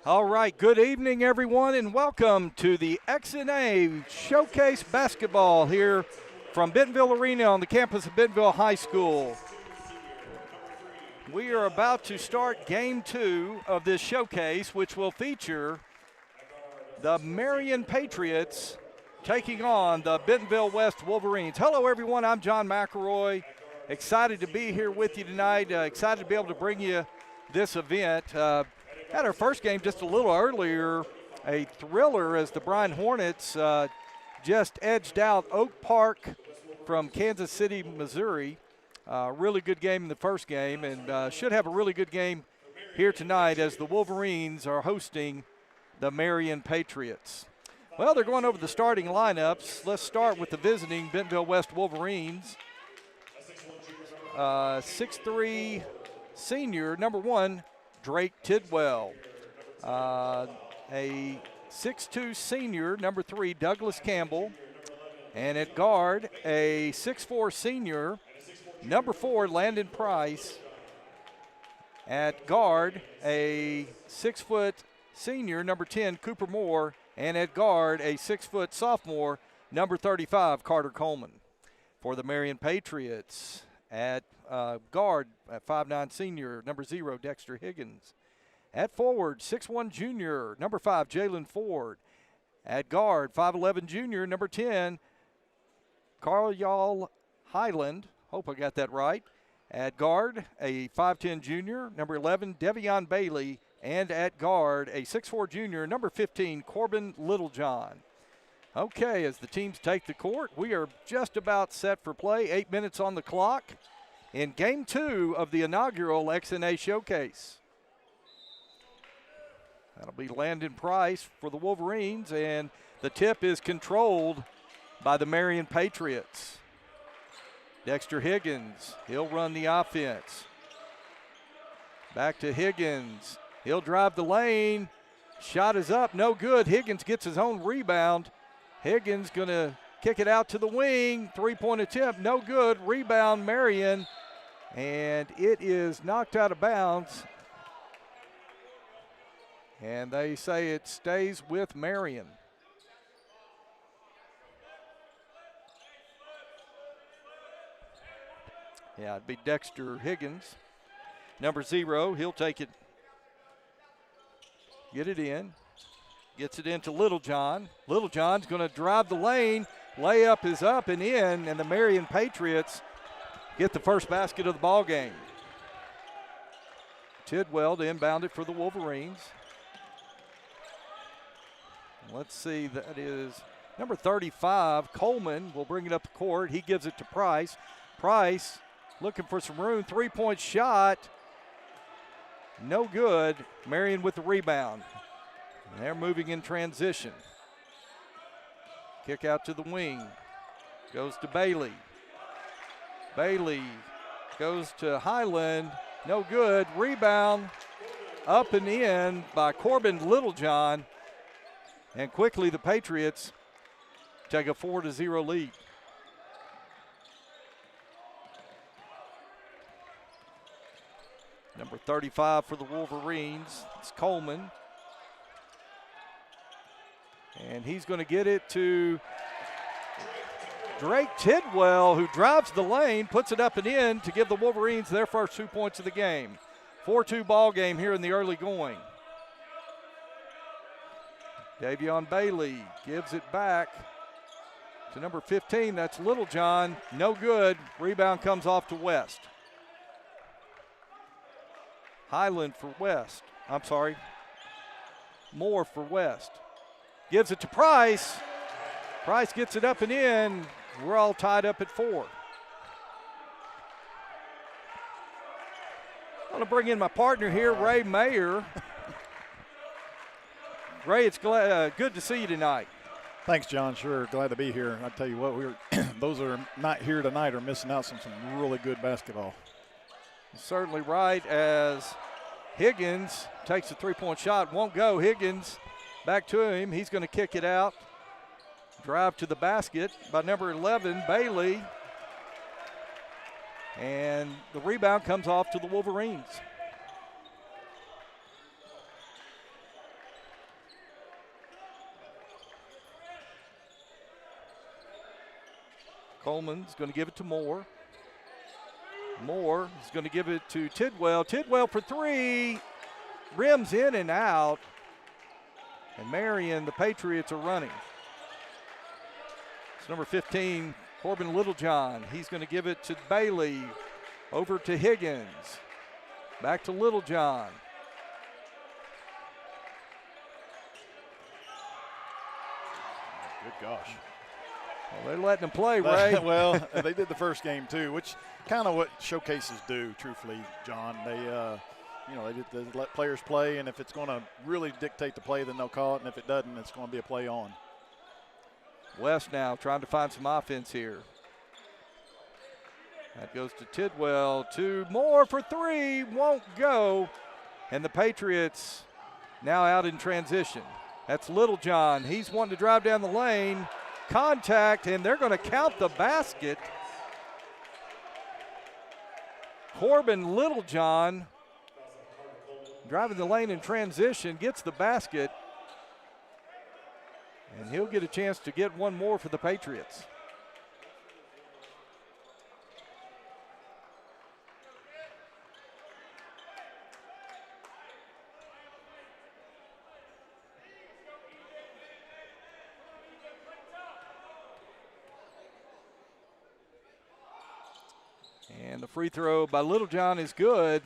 All right, good evening, everyone, and welcome to the XNA Showcase basketball here from Bentonville Arena on the campus of Bentonville High School. We are about to start game 2 of this showcase, which will feature the Marion Patriots taking on the Bentonville West Wolverines. Hello, everyone. I'm John McElroy. Excited to be here with you tonight. Excited to be able to bring you this event. Had our first game just a little earlier, a thriller as the Bryan Hornets just edged out Oak Park from Kansas City, Missouri. Really good game in the first game, and should have a really good game here tonight as the Wolverines are hosting the Marion Patriots. Well, they're going over the starting lineups. Let's start with the visiting Bentonville West Wolverines. 6'3" senior, number 1, Drake Tidwell. A 6'2" senior, number 3, Douglas Campbell. And at guard, a 6'4" senior, number 4, Landon Price. At guard, a 6' senior, number 10, Cooper Moore. And at guard, a 6' sophomore, number 35, Carter Coleman. For the Marion Patriots, at guard, at 5'9" senior, number 0, Dexter Higgins. At forward, 6'1" junior, number 5, Jalen Ford. At guard, 5'11" junior, number 10, Carl Highland. Hope I got that right. At guard, a 5'10" junior, number 11, Devion Bailey. And at guard, a 6'4" junior, number 15, Corbin Littlejohn. Okay, as the teams take the court, we are just about set for play. 8 minutes on the clock in game 2 of the inaugural XNA Showcase. That'll be Landon Price for the Wolverines, and the tip is controlled by the Marion Patriots. Dexter Higgins, he'll run the offense. Back to Higgins. He'll drive the lane. Shot is up, no good. Higgins gets his own rebound. Higgins going to kick it out to the wing. Three-point attempt, no good. Rebound, Marion. And it is knocked out of bounds. And they say it stays with Marion. Yeah, it'd be Dexter Higgins. Number 0, he'll take it. Get it in. Gets it into Littlejohn. Littlejohn's going to drive the lane. Layup is up and in, and the Marion Patriots get the first basket of the ball game. Tidwell to inbound it for the Wolverines. Let's see, that is number 35, Coleman will bring it up the court. He gives it to Price. Price looking for some room. Three-point shot. No good. Marion with the rebound. And they're moving in transition. Kick out to the wing. Goes to Bailey. Bailey goes to Highland. No good. Rebound. Up and in by Corbin Littlejohn. And quickly the Patriots take a 4-0 lead. Number 35 for the Wolverines, it's Coleman. And he's going to get it to Drake Tidwell, who drives the lane, puts it up and in to give the Wolverines their first 2 points of the game. 4-2 ball game here in the early going. Devion Bailey gives it back to number 15, that's Littlejohn. No good, rebound comes off to West. Highland for West. I'm sorry. Moore for West. Gives it to Price. Price gets it up and in. We're all tied up at 4. I'm going to bring in my partner here, Ray Mayer. Ray, it's good to see you tonight. Thanks, John. Sure, glad to be here. I tell you what, those that are not here tonight are missing out on some really good basketball. Certainly right, as Higgins takes a three-point shot. Won't go. Higgins back to him. He's going to kick it out. Drive to the basket by number 11, Bailey. And the rebound comes off to the Wolverines. Coleman's going to give it to Moore. Moore is going to give it to Tidwell. Tidwell for three. Rims in and out. And Marion, the Patriots are running. It's number 15, Corbin Littlejohn. He's going to give it to Bailey. Over to Higgins. Back to Littlejohn. Good gosh. Well, they're letting them play, Ray. Well, they did the first game too, which kind of what showcases do, truthfully, John. They, they let players play, and if it's going to really dictate the play, then they'll call it, and if it doesn't, it's going to be a play on. West now trying to find some offense here. That goes to Tidwell. Two more for three. Won't go. And the Patriots now out in transition. That's Littlejohn. He's wanting to drive down the lane. Contact, and they're going to count the basket. Corbin Littlejohn driving the lane in transition, gets the basket. And he'll get a chance to get one more for the Patriots. And the free throw by Littlejohn is good.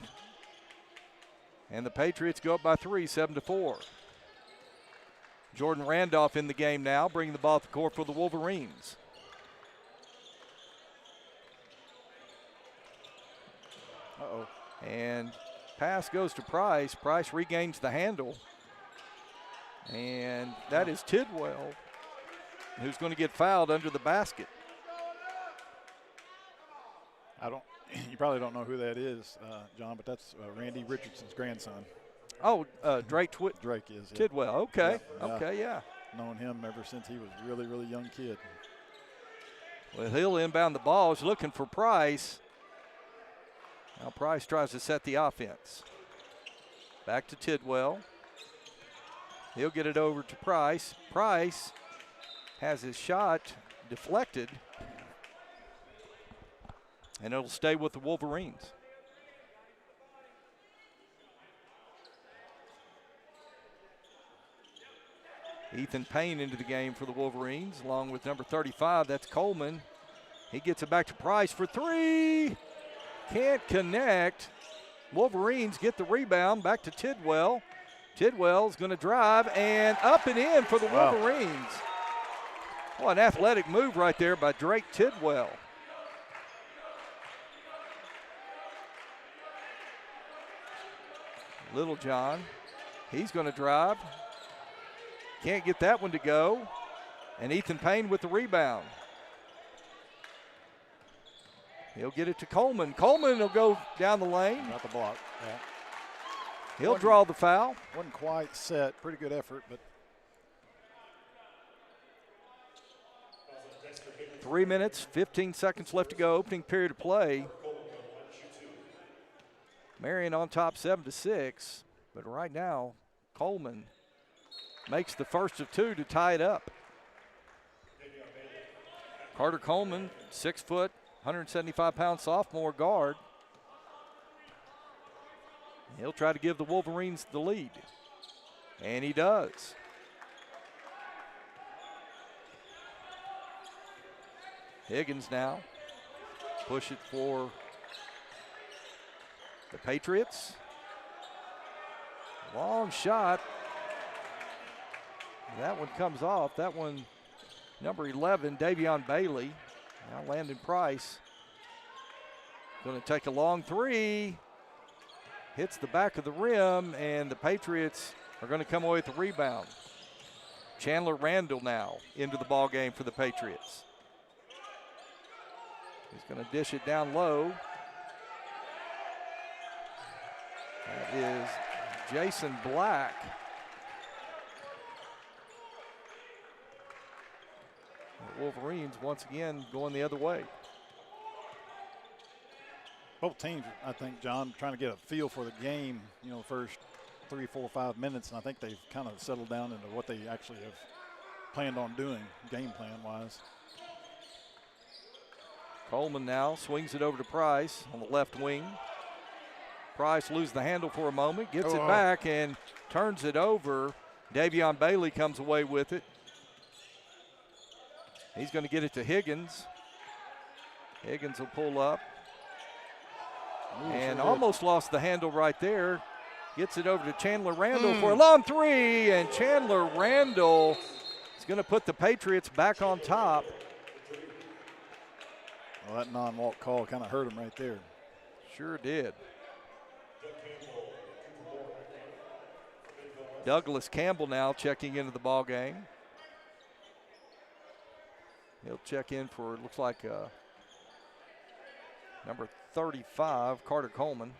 And the Patriots go up by 3, 7-4. Jordan Randolph in the game now, bringing the ball to the court for the Wolverines. Uh-oh. And pass goes to Price. Price regains the handle. And that is Tidwell, who's going to get fouled under the basket. You probably don't know who that is, John, but that's Randy Richardson's grandson. Oh, Drake Drake is. Yeah. Tidwell, okay. Yeah. Okay, yeah. Known him ever since he was a really, really young kid. Well, he'll inbound the ball. He's looking for Price. Now Price tries to set the offense. Back to Tidwell. He'll get it over to Price. Price has his shot deflected. And it'll stay with the Wolverines. Ethan Payne into the game for the Wolverines, along with number 35, that's Coleman. He gets it back to Price for three. Can't connect. Wolverines get the rebound back to Tidwell. Tidwell's going to drive and up and in for the Wolverines. Well, an athletic move right there by Drake Tidwell. Littlejohn, he's going to drive. Can't get that one to go. And Ethan Payne with the rebound. He'll get it to Coleman. Coleman will go down the lane. Got the block. Yeah. He'll draw the foul. Wasn't quite set. Pretty good effort, but 3 minutes, 15 seconds left to go. Opening period of play. Marion on top 7-6, but right now Coleman makes the first of two to tie it up. Carter Coleman, 6 foot, 175-pound sophomore guard. He'll try to give the Wolverines the lead, and he does. Higgins now, push it for the Patriots. Long shot. That one comes off. That one, number 11, Davion Bailey. Now Landon Price going to take a long three. Hits the back of the rim, and the Patriots are going to come away with the rebound. Chandler Randall now into the ball game for the Patriots. He's going to dish it down low. That is Jason Black. The Wolverines once again going the other way. both teams, I think, John, trying to get a feel for the game, you know, first 3, 4, 5 minutes, and I think they've kind of settled down into what they actually have planned on doing, game plan-wise. Coleman now swings it over to Price on the left wing. Price loses the handle for a moment, gets it back, and turns it over. Davion Bailey comes away with it. He's going to get it to Higgins. Higgins will pull up. And almost lost the handle right there. Gets it over to Chandler Randall for a long three, and Chandler Randall is going to put the Patriots back on top. Well, that non-walk call kind of hurt him right there. Sure did. Douglas Campbell now checking into the ball game. He'll check in for, it looks like number 35, Carter Coleman.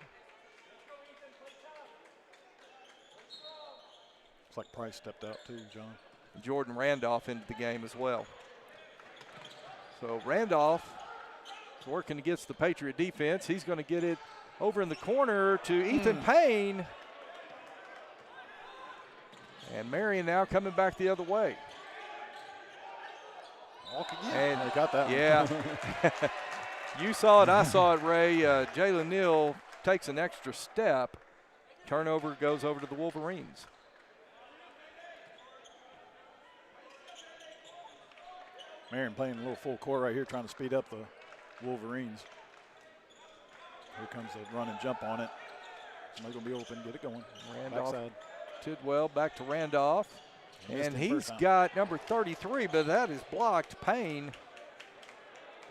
Looks like Price stepped out too, John. Jordan Randolph into the game as well. So Randolph is working against the Patriot defense. He's going to get it over in the corner to Ethan Payne. And Marion now coming back the other way. Walk again. And they got that yeah. one. You saw it, I saw it, Ray. Jalen Neal takes an extra step. Turnover goes over to the Wolverines. Marion playing a little full court right here, trying to speed up the Wolverines. Here comes the run and jump on it. Somebody's going to be open, get it going. Randolph. Backside. Tidwell back to Randolph. And he's got number 33, but that is blocked. Payne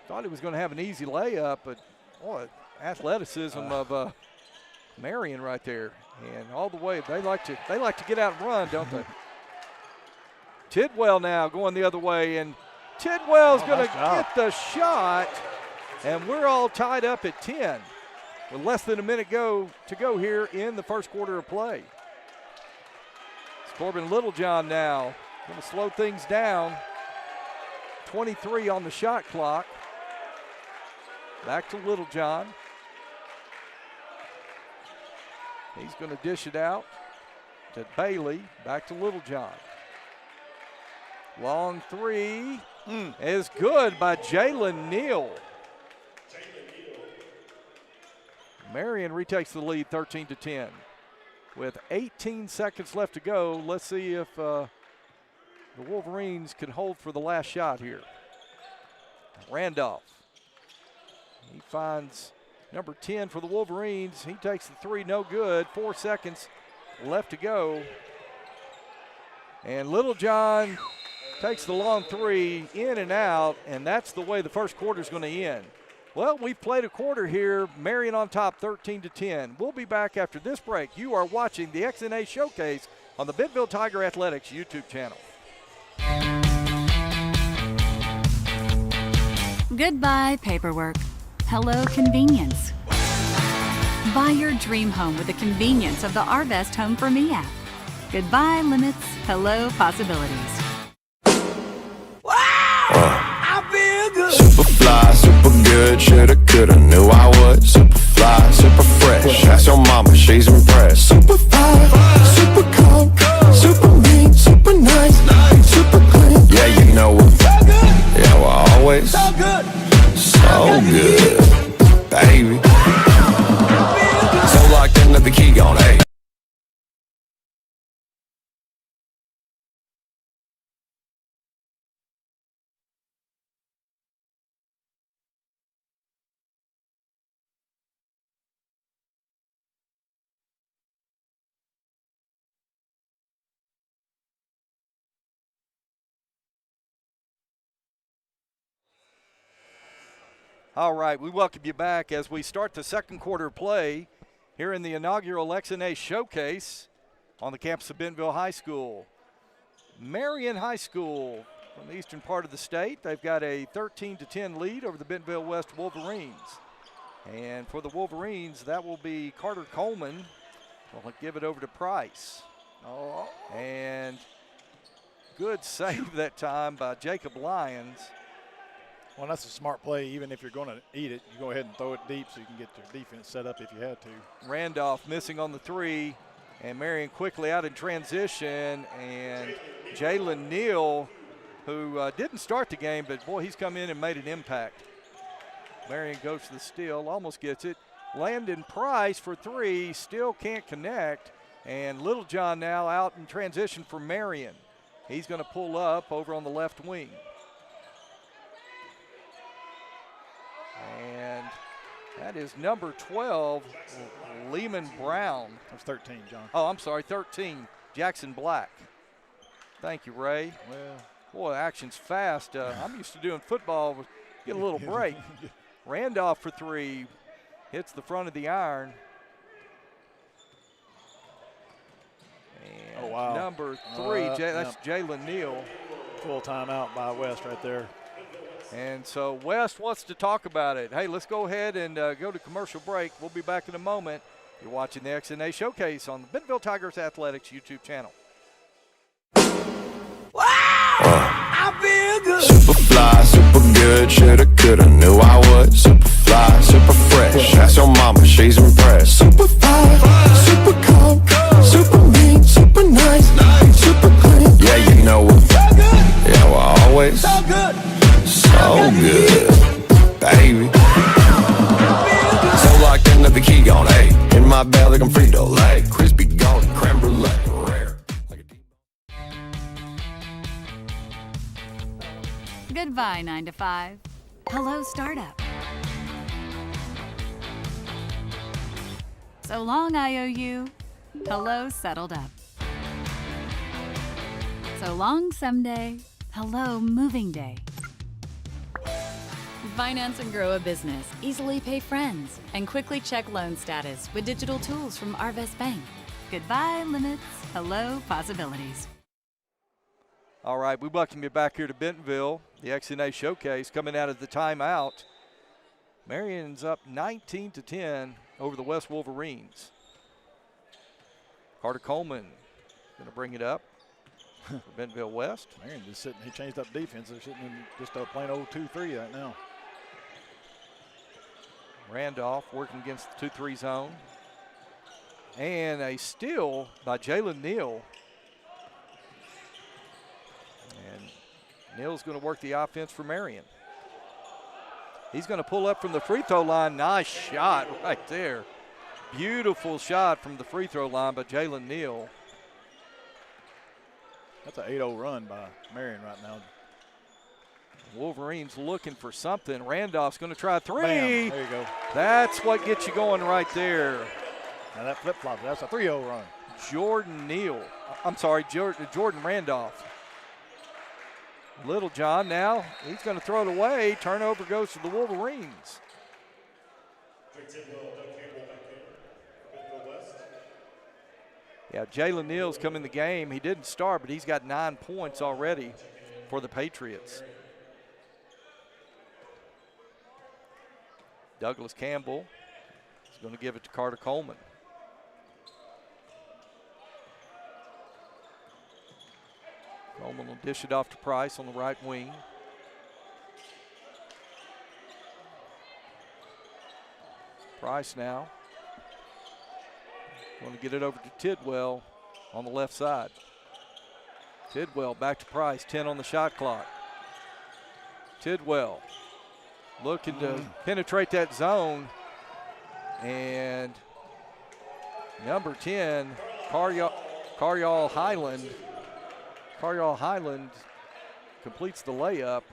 thought he was going to have an easy layup, but boy, athleticism of Marion right there. And all the way, they like to get out and run, don't they? Tidwell now going the other way, and Tidwell's going to get the shot, and we're all tied up at 10 with less than a minute to go here in the first quarter of play. Corbin Littlejohn now going to slow things down. 23 on the shot clock. Back to Littlejohn. He's going to dish it out to Bailey. Back to Littlejohn. Long three is good by Jalen Neal. Marion retakes the lead 13-10. With 18 seconds left to go, let's see if the Wolverines can hold for the last shot here. Randolph. He finds number 10 for the Wolverines. He takes the three, no good. 4 seconds left to go. And Littlejohn takes the long three, in and out, and that's the way the first quarter is going to end. Well, we've played a quarter here. Marion on top, 13-10. We'll be back after this break. You are watching the XNA Showcase on the Bentonville Tiger Athletics YouTube channel. Goodbye, paperwork. Hello, convenience. Buy your dream home with the convenience of the Our Best Home for Me app. Goodbye, limits. Hello, possibilities. Super fly, super good, shoulda, coulda, knew I would. Super fly, super fresh, ask your mama, she's impressed. Super fly, super cold, super mean, super nice, super clean. Yeah, you know it. Yeah, we're always so good, baby. So locked in, let the key on, hey. All right, we welcome you back as we start the second quarter play here in the inaugural XNA Showcase on the campus of Bentonville High School. Marion High School from the eastern part of the state. They've got a 13-10 lead over the Bentonville West Wolverines. And for the Wolverines, that will be Carter Coleman. We'll give it over to Price. And good save that time by Jacob Lyons. Well, that's a smart play. Even if you're going to eat it, you go ahead and throw it deep so you can get your defense set up if you had to. Randolph missing on the three, and Marion quickly out in transition, and Jalen Neal, who didn't start the game, but boy, he's come in and made an impact. Marion goes to the steal, almost gets it. Landon Price for three, still can't connect, and Littlejohn now out in transition for Marion. He's going to pull up over on the left wing. And that is number 12, Lehman Brown. That's 13, John. Oh, I'm sorry, 13, Jackson Black. Thank you, Ray. Well, boy, action's fast. I'm used to doing football. Get a little break. Randolph for three, hits the front of the iron. And oh, wow. number three, that's Jalen Neal. Full timeout by West right there. And so West wants to talk about it. Hey, let's go ahead and go to commercial break. We'll be back in a moment. You're watching the XNA Showcase on the Bentonville Tigers Athletics YouTube channel. Wow! I feel good. Super fly, super good. Shoulda, coulda, knew I would. Super fly, super fresh. Ask your mama, she's impressed. Super fly, super cold, super mean, super nice, super clean. Yeah, you know it. So good. Yeah, well, always. So good. So good, baby. So locked in, let the key on, A. In my bag like I'm Frito-Lay. Crispy golden creme brulee, rare. Goodbye, 9 to 5. Hello, startup. So long, IOU. Hello, settled up. So long, someday. Hello, moving day. Finance and grow a business, easily pay friends, and quickly check loan status with digital tools from Arvest Bank. Goodbye, limits. Hello, possibilities. All right, we welcome you back here to Bentonville. The XNA Showcase coming out of the timeout. Marion's up 19-10 over the West Wolverines. Carter Coleman going to bring it up for Bentonville West. Marion just sitting, he changed up defense. They're sitting in just a plain old 2-3 right now. Randolph working against the 2-3 zone. And a steal by Jalen Neal. And Neal's going to work the offense for Marion. He's going to pull up from the free throw line. Nice shot right there. Beautiful shot from the free throw line by Jalen Neal. That's an 8-0 run by Marion right now. Wolverines looking for something. Randolph's going to try three. Bam, there you go. That's what gets you going right there. Now that flip-flop, that's a 3-0 run. Jordan Randolph. Littlejohn now, he's going to throw it away. Turnover goes to the Wolverines. Yeah, Jalen Neal's come in the game. He didn't start, but he's got 9 points already for the Patriots. Douglas Campbell is going to give it to Carter Coleman. Coleman will dish it off to Price on the right wing. Price now going to get it over to Tidwell on the left side. Tidwell back to Price, 10 on the shot clock. Tidwell looking to penetrate that zone. And number 10, Caryall Highland. Caryall Highland completes the layup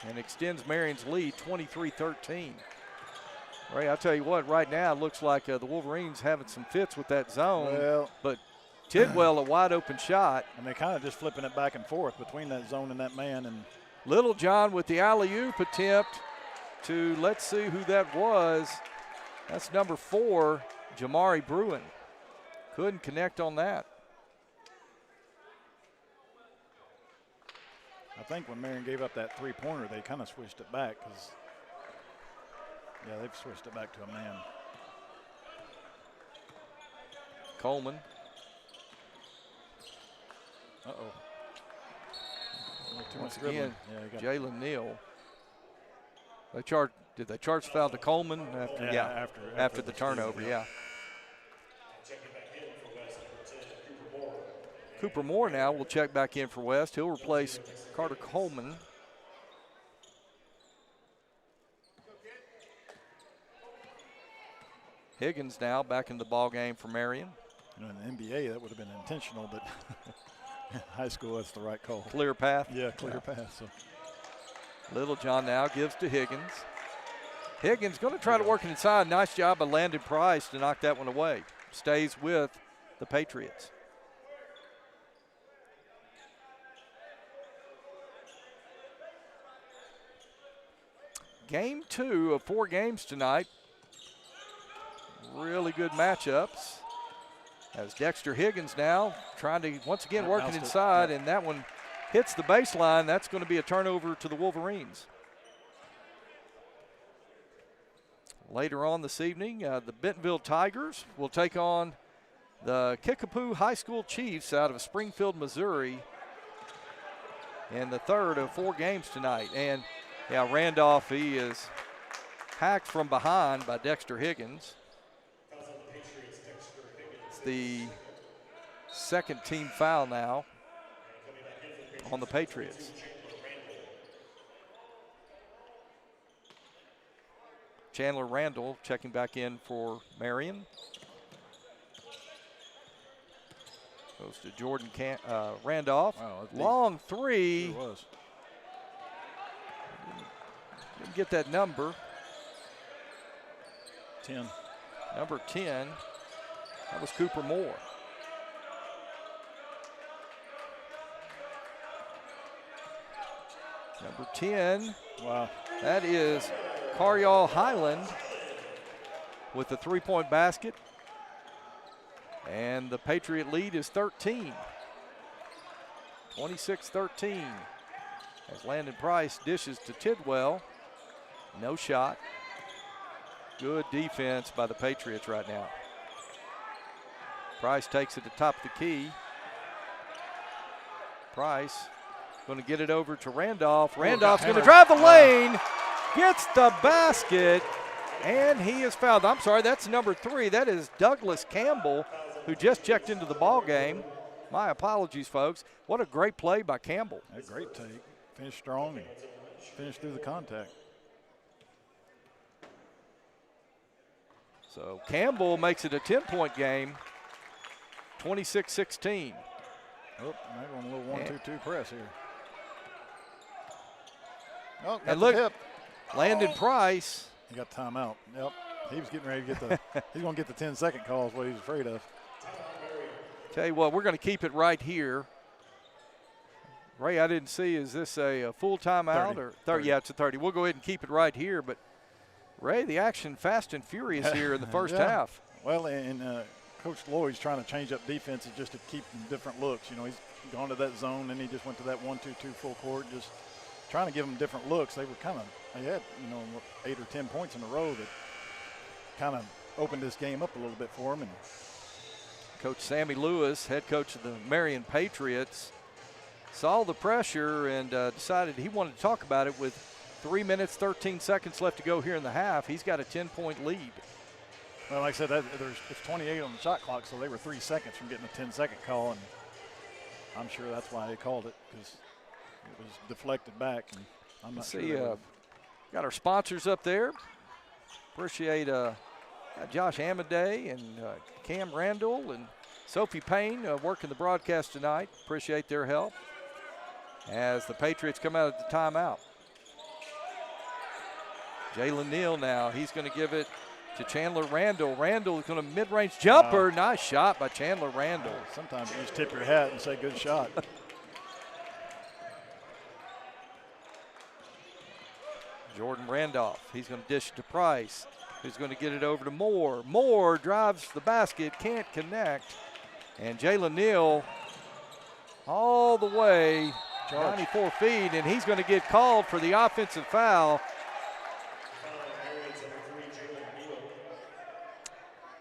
and extends Marion's lead 23-13. Ray, I'll tell you what, right now it looks like the Wolverines having some fits with that zone. Well, but Tidwell, a wide open shot. And they're kind of just flipping it back and forth between that zone and that man. And Littlejohn with the alley-oop attempt to, let's see who that was. That's number 4, Jamari Bruin. Couldn't connect on that. I think when Marion gave up that three-pointer, they kind of switched it back because, yeah, they've switched it back to a man. Coleman. Uh-oh. Too much Once dribbling. again, Yeah, Jalen Neal. Did they charge the foul to Coleman? After the turnover, yeah. Cooper Moore now will check back in for West. He'll replace Carter Coleman. Higgins now back in the ball game for Marion. You know, in the NBA, that would have been intentional, but high school, that's the right call. Clear path? Yeah, clear path. So. Littlejohn now gives to Higgins. Higgins going to try to work it inside. Nice job by Landon Price to knock that one away. Stays with the Patriots. Game 2 of 4 games tonight. Really good matchups. As Dexter Higgins now trying to once again work it inside, and that one hits the baseline. That's going to be a turnover to the Wolverines. Later on this evening, the Bentonville Tigers will take on the Kickapoo High School Chiefs out of Springfield, Missouri, in the third of 4 games tonight. And yeah, Randolph, he is hacked from behind by Dexter Higgins. It's the second team foul now on the Patriots. Chandler Randall checking back in for Marion. Goes to Jordan Randolph. Wow, long three. Sure was. Didn't get that number. 10. Number 10. That was Cooper Moore. Number 10. Wow. That is Karyal Highland with the 3-point basket. And the Patriot lead is 13. 26-13. As Landon Price dishes to Tidwell. No shot. Good defense by the Patriots right now. Price takes it to top of the key. Price going to get it over to Randolph. Randolph's going to drive the lane, gets the basket, and he is fouled. I'm sorry, that's number 3. That is Douglas Campbell, who just checked into the ball game. My apologies, folks. What a great play by Campbell. A great take. Finished strong and finished through the contact. So Campbell makes it a 10-point game, 26-16. Oh, maybe on a little 1-2-2 press here. Oh, and look, Landon Price. He got timeout. Yep, he was getting ready to get the. He's going to get the 10-second call is what he's afraid of. Tell you what, we're going to keep it right here. Ray, I didn't see. Is this a full timeout 30. or 30? Yeah, it's a 30. We'll go ahead and keep it right here. But Ray, the action fast and furious here in the first half. Well, and Coach Lloyd's trying to change up defenses just to keep them different looks. You know, he's gone to that zone, and he just went to that 1-2-2 full court, just trying to give them different looks. They were they had, 8 or 10 points in a row that kind of opened this game up a little bit for him. And Coach Sammy Lewis, head coach of the Marion Patriots, saw the pressure and decided he wanted to talk about it. With 3 minutes, 13 seconds left to go here in the half, he's got a 10-point lead. Well, like I said, it's 28 on the shot clock, so they were 3 seconds from getting a 10-second call, and I'm sure that's why they called it, because it was deflected back. And I'm not sure. Got our sponsors up there. Appreciate Josh Amaday and Cam Randall and Sophie Payne working the broadcast tonight. Appreciate their help as the Patriots come out of the timeout. Jalen Neal now, he's going to give it to Chandler Randall. Randall is going to mid-range jumper. Nice shot by Chandler Randall. Sometimes you just tip your hat and say good shot. Jordan Randolph, he's going to dish it to Price, who's going to get it over to Moore. Moore drives the basket, can't connect. And Jalen Neal all the way, 94 feet, and he's going to get called for the offensive foul.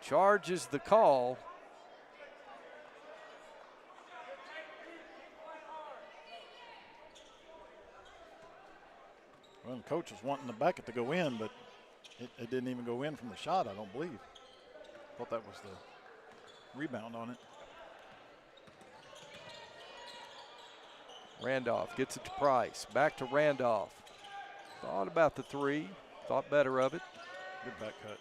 Charges the call. Well, the coach was wanting the bucket to go in, but it didn't even go in from the shot, I don't believe. Thought that was the rebound on it. Randolph gets it to Price. Back to Randolph. Thought about the three. Thought better of it. Good back cut.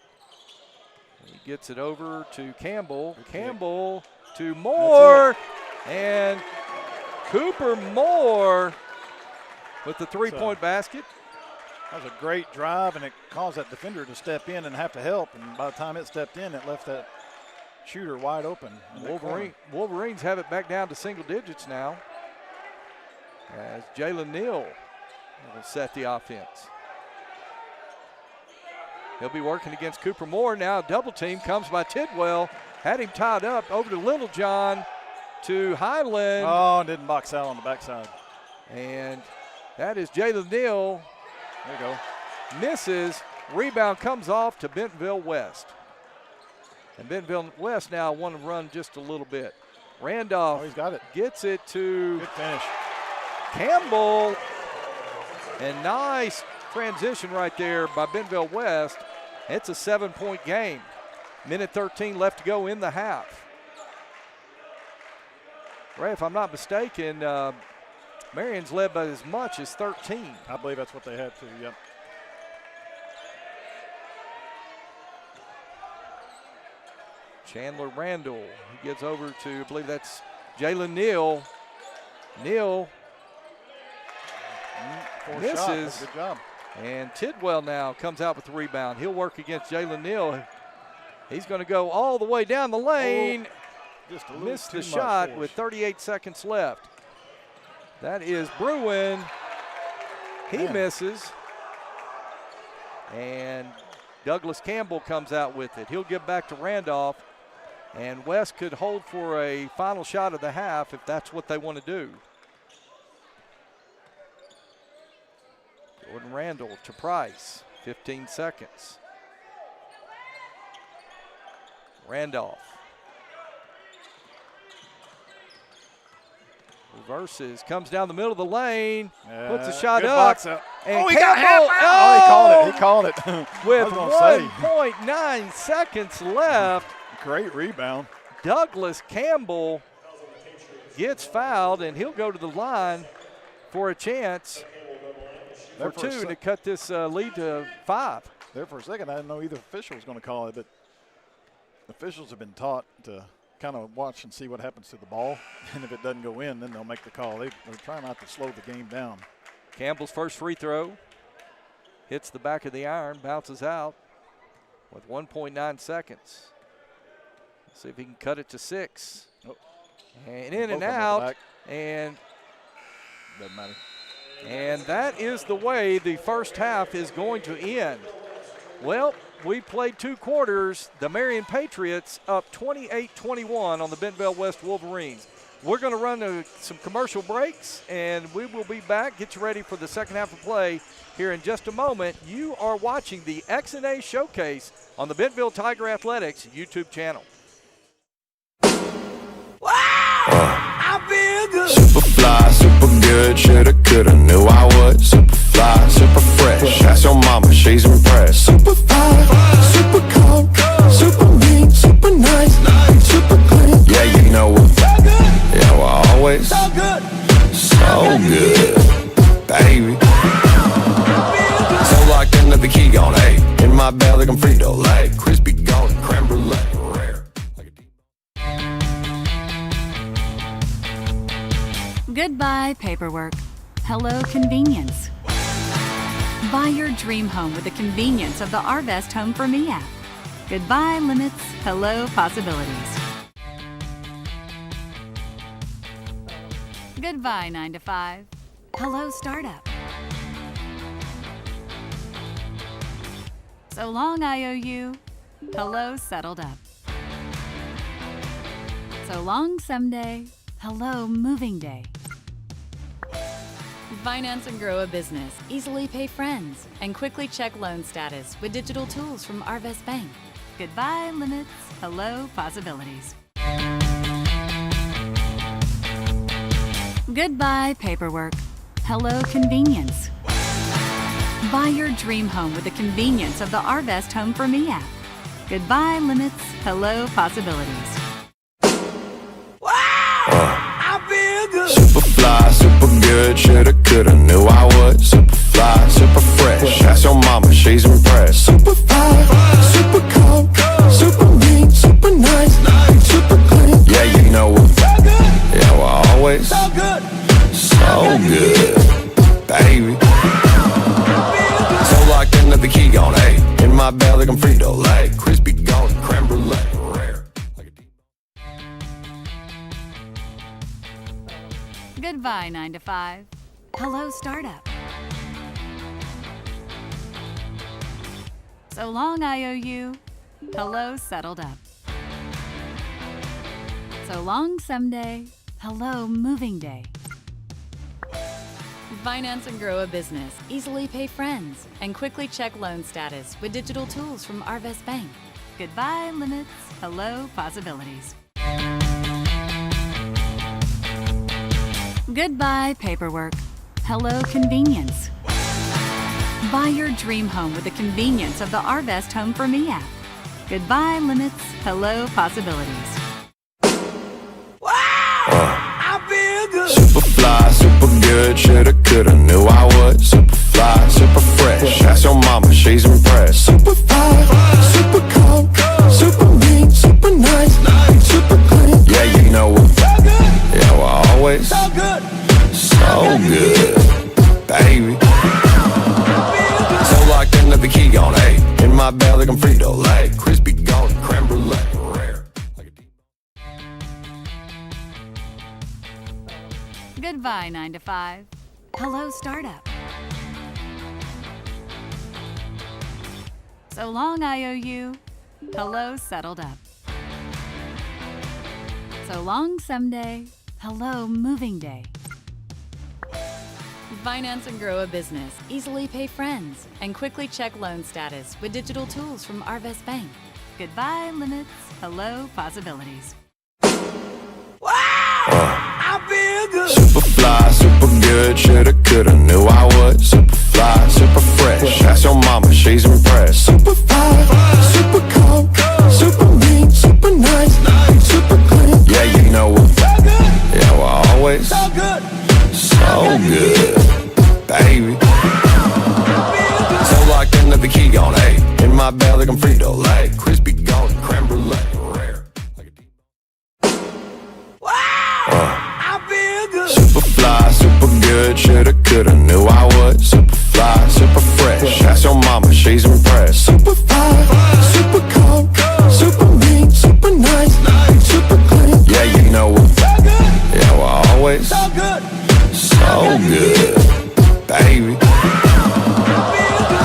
He gets it over to Campbell. Campbell to Moore. And Cooper Moore with the three-point basket. That was a great drive, and it caused that defender to step in and have to help. And by the time it stepped in, it left that shooter wide open. Wolverines have it back down to single digits now, as Jalen Neal will set the offense. He'll be working against Cooper Moore. Now double team comes by Tidwell. Had him tied up over to Littlejohn to Highland. Oh, didn't box out on the backside. And that is Jalen Neal. There you go. Misses. Rebound comes off to Bentonville West. And Bentonville West now want to run just a little bit. Randolph he's got it. Gets it to Good finish. Campbell. And nice transition right there by Bentonville West. It's a 7-point game. Minute 13 left to go in the half. Ray, if I'm not mistaken, Marion's led by as much as 13. I believe that's what they had to, yep. Chandler Randall, he gives over to, I believe that's Jalen Neal. Neal misses. Good job. And Tidwell now comes out with the rebound. He'll work against Jalen Neal. He's going to go all the way down the lane. Just a little Missed too the much shot force. with 38 seconds left. That is Bruin. He misses. And Douglas Campbell comes out with it. He'll give back to Randolph. And West could hold for a final shot of the half if that's what they want to do. Jordan Randall to Price, 15 seconds. Randolph. Reverses, comes down the middle of the lane, puts a shot good up. Box up. And he got half out. He called it. With 1.9 seconds left. Great rebound. Douglas Campbell gets fouled, and he'll go to the line for a chance for two to cut this lead to 5. There for a second, I didn't know either official was going to call it, but officials have been taught to kind of watch and see what happens to the ball, and if it doesn't go in, then they'll make the call. They're trying not to slow the game down. Campbell's first free throw hits the back of the iron, bounces out with 1.9 seconds. Let's see if he can cut it to 6. Oh. And in and out, and doesn't matter. And that is the way the first half is going to end. Well, we played 2 quarters. The Marion Patriots up 28-21 on the Bentonville West Wolverines. We're going to run some commercial breaks, and we will be back. Get you ready for the second half of play here in just a moment. You are watching the XNA Showcase on the Bentonville Tiger Athletics YouTube channel. I feel good. Super fly, super good, shoulda, coulda, knew I would. Super fly, super fresh. Ask your mama, she's impressed. Super fly, super cold, super mean, super nice, super clean. Yeah, you know what? So good. Yeah, well, always so good, baby. So locked into the key on A. In my bag like I'm Frito-Lay, crispy golden creme brulee, rare. Goodbye, paperwork. Hello, convenience. Buy your dream home with the convenience of the Arvest Home for Me app. Goodbye, limits. Hello, possibilities. Goodbye, 9 to 5. Hello, startup. So long, IOU. Hello, settled up. So long, someday. Hello, moving day. Finance and grow a business, easily pay friends, and quickly check loan status with digital tools from Arvest Bank. Goodbye, limits. Hello, possibilities. Goodbye, paperwork. Hello, convenience. Buy your dream home with the convenience of the Arvest Home for Me app. Goodbye limits, hello possibilities. Super fly, super good, shoulda, coulda, knew I would. Super fly, super fresh, ask your mama, she's impressed. Super fly, super cold, super mean, super nice, super clean. Yeah, you know what? Yeah, we're always so good, baby. So locked in that the key gone, A. In my belly, I'm Frito-Lay, crispy golden creme brulee, rare. Goodbye 9 to 5. Hello startup. So long IOU. Hello settled up. So long someday. Hello moving day. Finance and grow a business. Easily pay friends and quickly check loan status with digital tools from Arvest Bank. Goodbye limits. Hello possibilities. Goodbye paperwork. Hello convenience. Buy your dream home with the convenience of the Arvest Home for Me app. Goodbye limits. Hello possibilities. Super fly, super good, shoulda, coulda, knew I would. Super fly, super fresh, ask your mama, she's impressed. Super fly, super cold, super mean, super nice, super clean. Yeah, you know what? Yeah, we're always so good, baby. So locked in that the key gone, A. In my belly, I'm Frito-Lay, crispy golden creme brulee, rare. Goodbye 9 to 5. Hello startup. So long IOU. Hello settled up. So long someday. Hello moving day. Finance and grow a business. Easily pay friends and quickly check loan status with digital tools from Arvest Bank. Goodbye limits. Hello possibilities. Super fly, super good, shoulda, coulda, knew I would. Super fly, super fresh, ask your mama, she's impressed. Super fly, super cold, super mean, super nice, super clean. Yeah, you know what? Yeah, we're always so good, baby. So locked in that the key gone, A. In my belly, I'm Frito-Lay, crispy golden creme brulee, rare. Super fly, super good, shoulda, coulda, knew I would. Super fly, super fresh, ask your mama, she's impressed. Super fly, super cold, super mean, super nice, super clean. Yeah, you know what? Yeah, we're always so good, baby.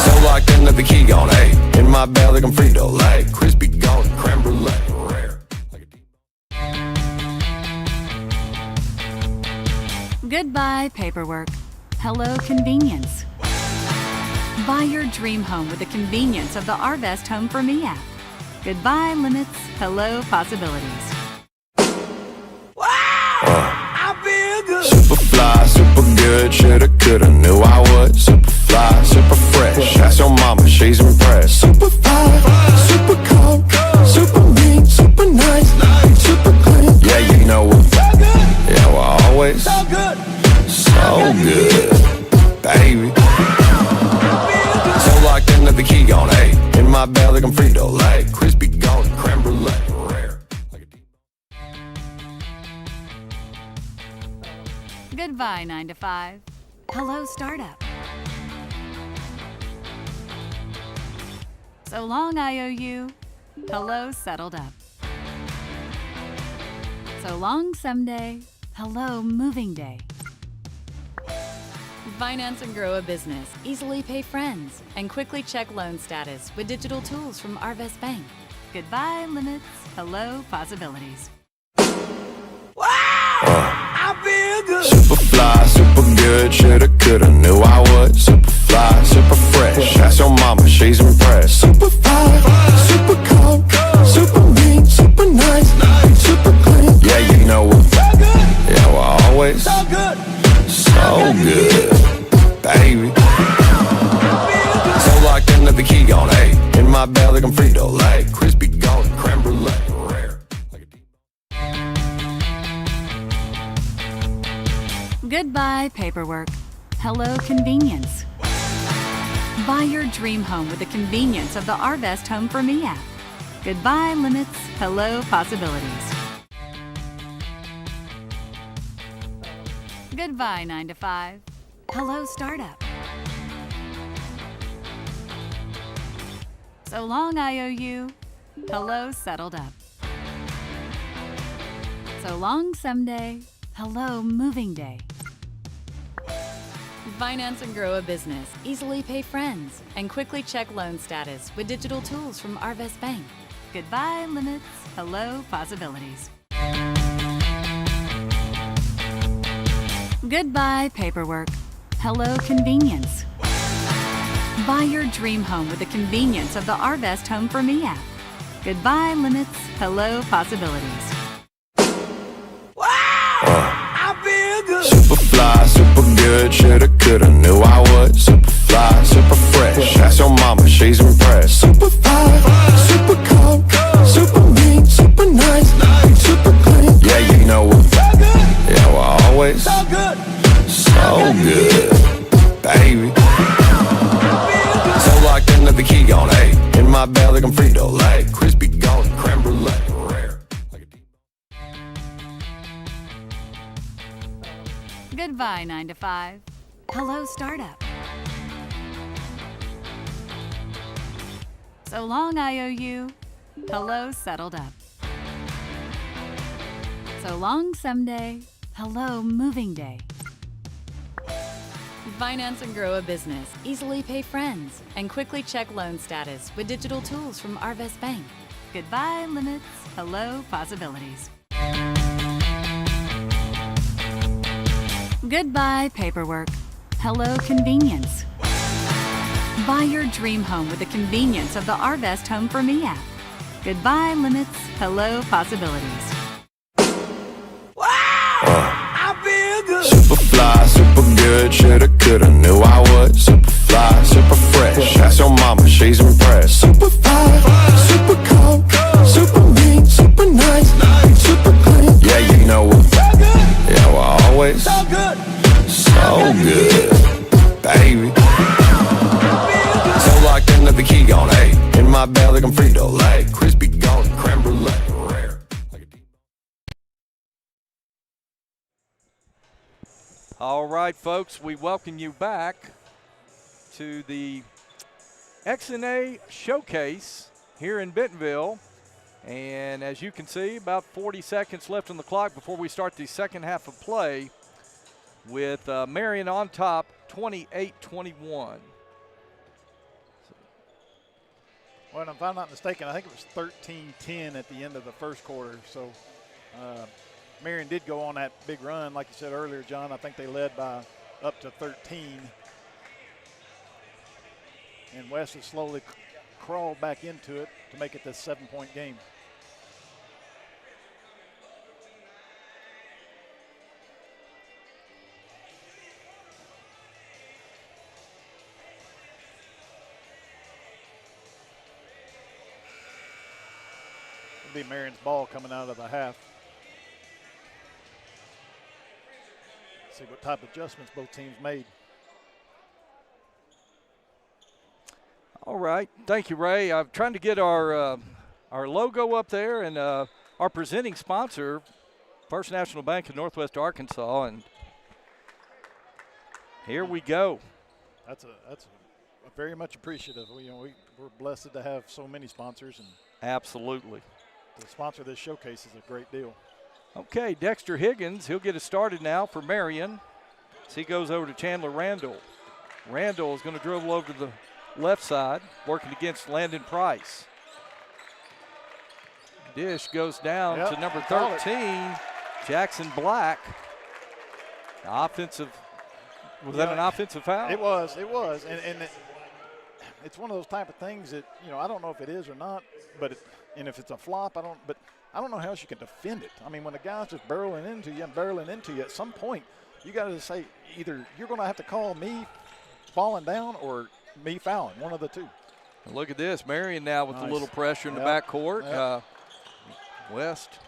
So locked in that the key gone, A. In my belly, I'm Frito-Lay, crispy golden creme brulee, rare. Goodbye paperwork. Hello convenience. Buy your dream home with the convenience of the Arvest Home for Me app. Goodbye limits. Hello possibilities. Super fly, super good, shoulda, coulda, knew I would. Super fly, super fresh, ask your mama, she's impressed. Super fly, super cold, super mean, super nice, super clean. Yeah, you know what? Yeah, we're always so good, baby. So locked in that the key gone, A. In my belly, I'm Frito-Lay, crispy golden creme brulee, rare. Goodbye 9 to 5. Hello startup. So long IOU. Hello settled up. So long someday. Hello moving day. Finance and grow a business. Easily pay friends and quickly check loan status with digital tools from Arvest Bank. Goodbye limits. Hello possibilities. Super fly, super good, shoulda, coulda, knew I would. Super fly, super fresh, ask your mama, she's impressed. Super fly, super cold, super mean, super nice, super clean. Yeah, you know what? Yeah, we're always so good, baby. Goodbye, paperwork. Hello, convenience. Buy your dream home with the convenience of the Arvest Home for Me app. Goodbye, limits. Hello, possibilities. Goodbye, 9 to 5. Hello, startup. So long, IOU. Hello, settled up. So long, someday. Hello, moving day. Finance and grow a business. Easily pay friends. And quickly check loan status with digital tools from Arvest Bank. Goodbye, limits. Hello, possibilities. Goodbye, paperwork. Hello, convenience. Buy your dream home with the convenience of the Arvest Home for Me app. Goodbye, limits. Hello, possibilities. Super fly, super good, shoulda, coulda, knew I would. Super fly, super fresh, ask your mama, she's impressed. Super fly, super cold, super mean, super nice, super clean. Yeah, you know what? Yeah, well, always so good, baby. So locked in that the key gone, hey. In my bag like I'm Frito-Lay, crispy golden creme brulee, rare. Goodbye, 9 to 5. Hello, startup. So long, IOU. Hello, settled up. So long, someday. Hello, moving day. Finance and grow a business. Easily pay friends. And quickly check loan status with digital tools from Arvest Bank. Goodbye, limits. Hello, possibilities. Goodbye, paperwork. Hello, convenience. Buy your dream home with the convenience of the Arvest Home for Me app. Goodbye, limits. Hello, possibilities. Super fly, super good, shoulda, coulda, knew I would. Super fly, super fresh, ask your mama, she's impressed. Super fly, super cold, super mean, super nice, super clean. Yeah, you know what? Yeah, well, always so good, baby. So locked in that the key gone, hey. In my bag like I'm Frito-Lay, crispy golden creme brulee, rare. All right, folks, we welcome you back to the XNA Showcase here in Bentonville. And as you can see, about 40 seconds left on the clock before we start the second half of play with Marion on top, 28-21. Well, if I'm not mistaken, I think it was 13-10 at the end of the first quarter. So Marion did go on that big run, like you said earlier, John. I think they led by up to 13. And West has slowly crawled back into it to make it this 7-point game. It'll be Marion's ball coming out of the half. See what type of adjustments both teams made. All right, thank you, Ray. I'm trying to get our logo up there and our presenting sponsor, First National Bank of Northwest Arkansas, and here we go. That's very much appreciative. We're blessed to have so many sponsors, and absolutely, to sponsor this showcase is a great deal. Okay, Dexter Higgins, he'll get it started now for Marion. As he goes over to Chandler Randall. Randall is going to dribble over to the left side, working against Landon Price. Dish goes down to number 13, Jackson Black. Offensive, was that an offensive foul? It was, and it's one of those type of things that, I don't know if it is or not, and if it's a flop, I don't know how else you can defend it. I mean, when a guy's just barreling into you, at some point, you got to say either you're going to have to call me falling down or me fouling, one of the two. And look at this, Marion now with a little pressure in the backcourt. Yep. West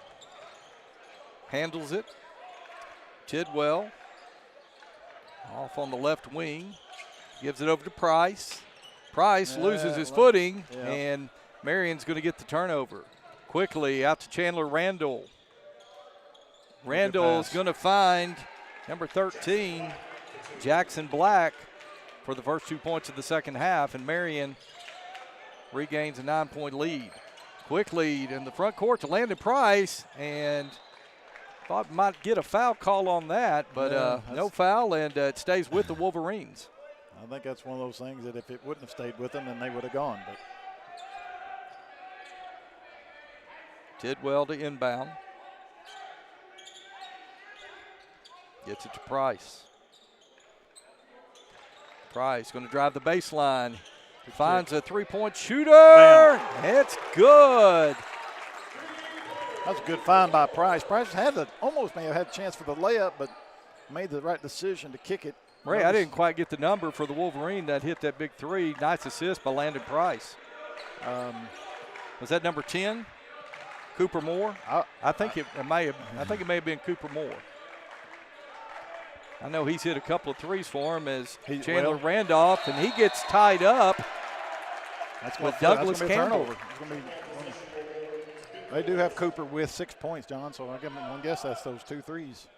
handles it. Tidwell Off on the left wing. Gives it over to Price. Price loses his footing, and Marion's going to get the turnover. Quickly out to Chandler Randall. Randall's going to find number 13, Jackson Black, for the first 2 points of the second half, and Marion regains a 9-point lead. Quick lead in the front court to Landon Price, and thought might get a foul call on that, but no foul, and it stays with the Wolverines. I think that's one of those things that if it wouldn't have stayed with them, then they would have gone. But Tidwell to inbound. Gets it to Price. Price going to drive the baseline. Finds a three-point shooter. Bam. It's good. That's a good find by Price. Price almost may have had a chance for the layup, but made the right decision to kick it. Ray, I didn't quite get the number for the Wolverine that hit that big three. Nice assist by Landon Price. Was that number 10? Cooper Moore? I think it may have been Cooper Moore. I know he's hit a couple of threes for him as Chandler Randolph, and he gets tied up with Douglas Campbell. They do have Cooper with 6 points, John, so I guess that's those 2 threes.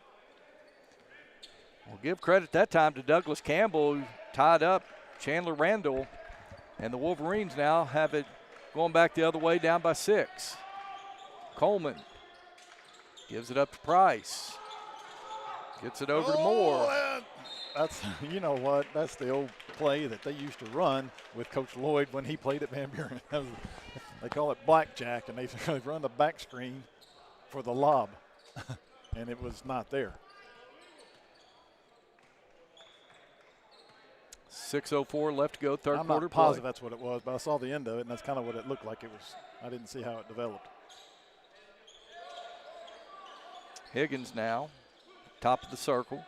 We'll give credit that time to Douglas Campbell, who tied up Chandler Randall, and the Wolverines now have it going back the other way, down by 6. Coleman gives it up to Price. Gets it over to Moore. That's, you know what, that's the old play that they used to run with Coach Lloyd when he played at Van Buren. They call it blackjack, and they run the back screen for the lob, and it was not there. 6:04 left to go, third quarter I'm not play. positive that's what it was, but I saw the end of it, and that's kind of what it looked like it was. I didn't see how it developed. Higgins now, top of the circle.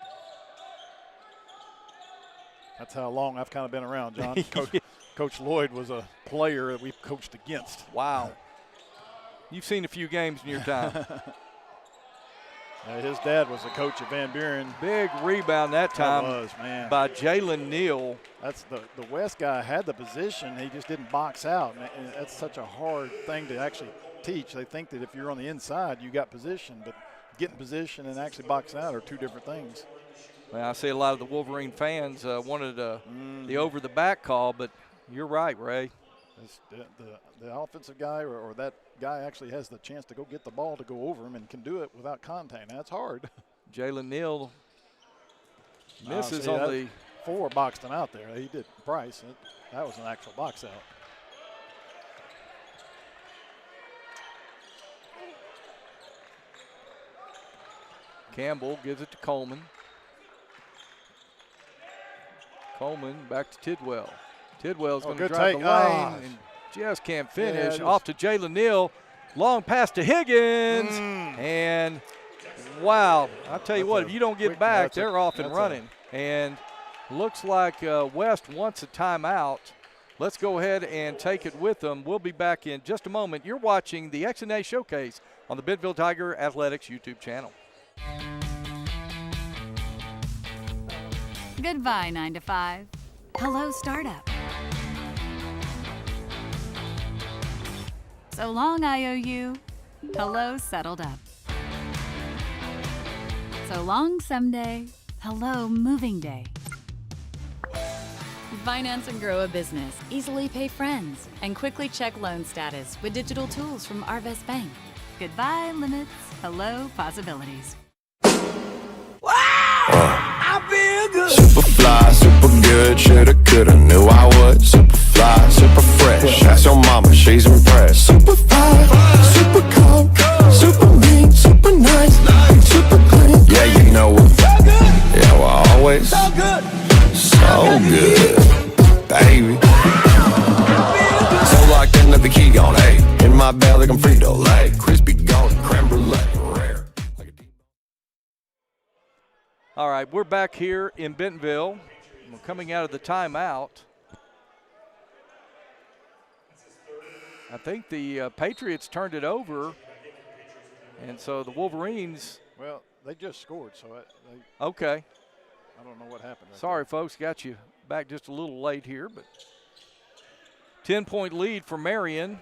That's how long I've kind of been around, John. Coach Lloyd was a player that we've coached against. Wow. You've seen a few games in your time. His dad was a coach at Van Buren. Big rebound that time by Jalen Neal. That's the West guy had the position. He just didn't box out. And that's such a hard thing to actually teach. They think that if you're on the inside, you got position. But getting position and actually box out are two different things. Well, I see a lot of the Wolverine fans wanted the over-the-back call, but you're right, Ray. The offensive guy or that guy actually has the chance to go get the ball to go over him and can do it without contact. That's hard. Jalen Neal misses on the 4 boxed him out there. He did Price. That was an actual box out. Campbell gives it to Coleman. Coleman back to Tidwell. Tidwell's going to drive the lane and just can't finish. Off to Jalen Neal. Long pass to Higgins. And, wow, I'll tell you what, if you don't get back, they're off and running. And looks like West wants a timeout. Let's go ahead and take it with them. We'll be back in just a moment. You're watching the XNA Showcase on the Bentonville Tiger Athletics YouTube channel. Goodbye, 9 to 5. Hello, startup. So long, IOU. Hello, settled up. So long, someday. Hello, moving day. Finance and grow a business. Easily pay friends. And quickly check loan status with digital tools from Arvest Bank. Goodbye, limits. Hello, possibilities. I feel good. Super fly, super good, shoulda, coulda, knew I would. Super fly, super fresh. Ask your mama, she's impressed. Super fly, super cold, super mean, super nice, super clean. Yeah, you know what? So good. Yeah, well, always so good, baby. So locked in, let the key on, hey. In my bag like I'm Frito-Lay, crispy golden creme brulee, rare. All right, we're back here in Bentonville. We're coming out of the timeout. I think the Patriots turned it over, and so the Wolverines. Well, they just scored, so okay. I don't know what happened. Right Sorry, there. folks, got you back just a little late here, but 10-point lead for Marion.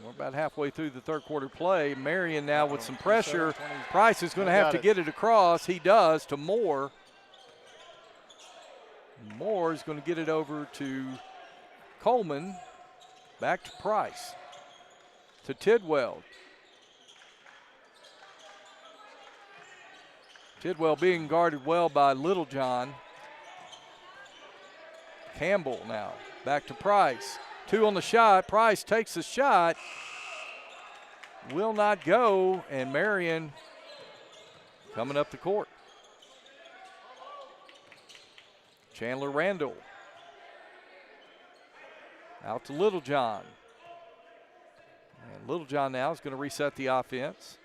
We're about halfway through the third quarter play. Marion now with some pressure. Price is going to have to get it across. He does to Moore. Moore is going to get it over to Coleman. Back to Price. To Tidwell. Tidwell being guarded well by Littlejohn. Campbell now. Back to Price. 2 on the shot. Price takes the shot. Will not go. And Marion coming up the court. Chandler Randall. Out to Littlejohn. And Littlejohn now is going to reset the offense.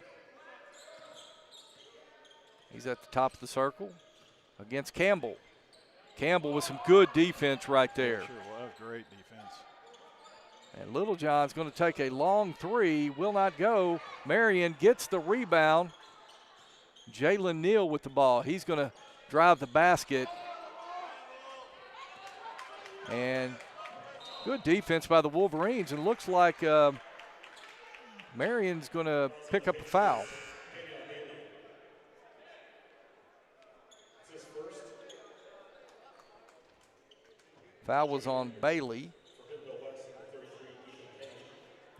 He's at the top of the circle against Campbell. Campbell with some good defense right there. Sure was. Great defense. And Littlejohn's going to take a long three. Will not go. Marion gets the rebound. Jalen Neal with the ball. He's going to drive the basket. And good defense by the Wolverines. And looks like Marion's going to pick up a foul. Foul was on Bailey.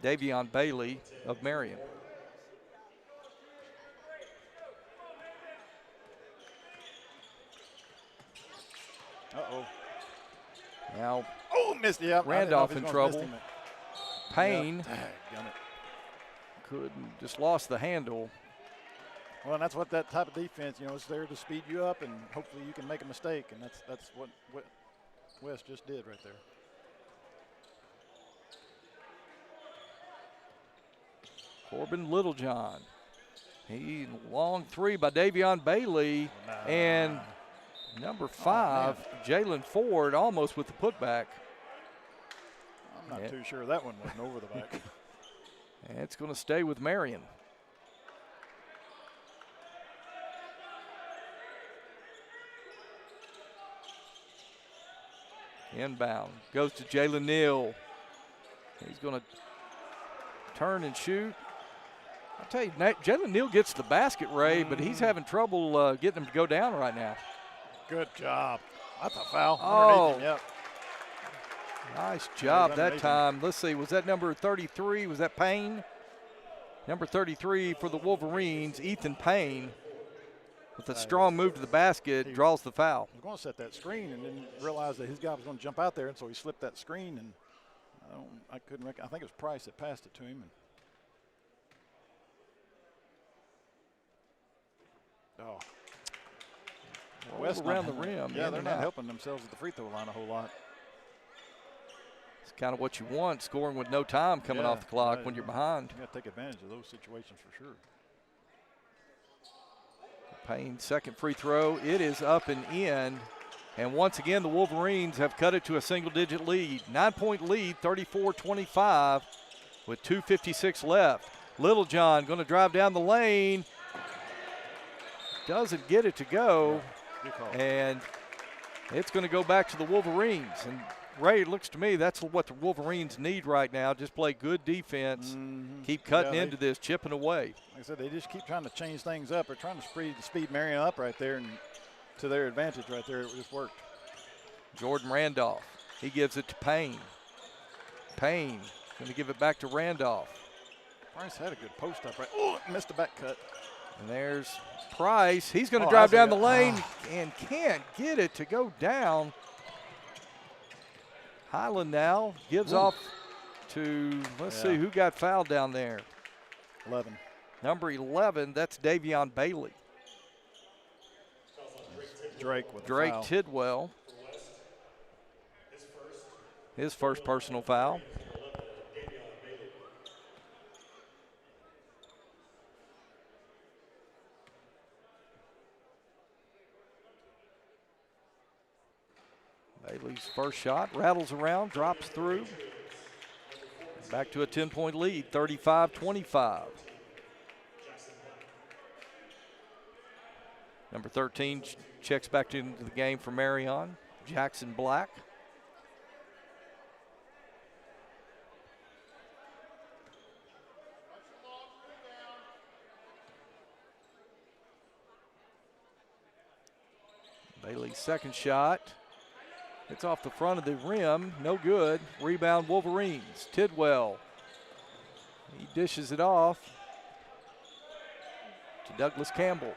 Davion Bailey of Marion. Uh-oh. Now, missed it. Yeah, Randolph in trouble. Payne just lost the handle. Well, and that's what that type of defense, is there to speed you up, and hopefully you can make a mistake, and that's what West just did right there. Corbin Littlejohn. Long three by Davion Bailey. And number 5, Jalen Ford, almost with the putback. I'm not too sure that one wasn't over the back. And it's going to stay with Marion. Inbound. Goes to Jalen Neal. He's going to turn and shoot. I'll tell you, Jalen Neal gets the basket, Ray, but he's having trouble getting him to go down right now. Good job. That's a foul. Oh, yep. Nice job that time. Let's see, was that number 33? Was that Payne? Number 33 for the Wolverines, Ethan Payne, with a strong move to the basket, draws the foul. He was going to set that screen and then realized that his guy was going to jump out there, and so he slipped that screen. And I couldn't I think it was Price that passed it to him. West around the rim. Yeah, they're not helping themselves at the free throw line a whole lot. It's kind of what you want, scoring with no time coming off the clock when you're behind. You got to take advantage of those situations for sure. Payne's second free throw. It is up and in. And once again, the Wolverines have cut it to a single-digit lead. 9-point lead, 34-25, with 2:56 left. Littlejohn going to drive down the lane. Doesn't get it to go. And it's going to go back to the Wolverines. And Ray, it looks to me that's what the Wolverines need right now. Just play good defense, keep cutting into this, chipping away. Like I said, they just keep trying to change things up. They're trying to speed Marion up right there, and to their advantage right there, it just worked. Jordan Randolph, he gives it to Payne. Payne going to give it back to Randolph. Price had a good post up right. Oh, missed the back cut. And there's Price. He's going to drive down the lane and can't get it to go down. Highland now gives off to, let's see, who got fouled down there? 11. Number 11, that's Davion Bailey. Drake with Drake foul. Tidwell. His first personal foul. Bailey's first shot rattles around, drops through. Back to a 10-point lead, 35-25. Number 13 checks back into the game for Marion, Jackson Black. Bailey's second shot. It's off the front of the rim, no good. Rebound Wolverines. Tidwell. He dishes it off to Douglas Campbell.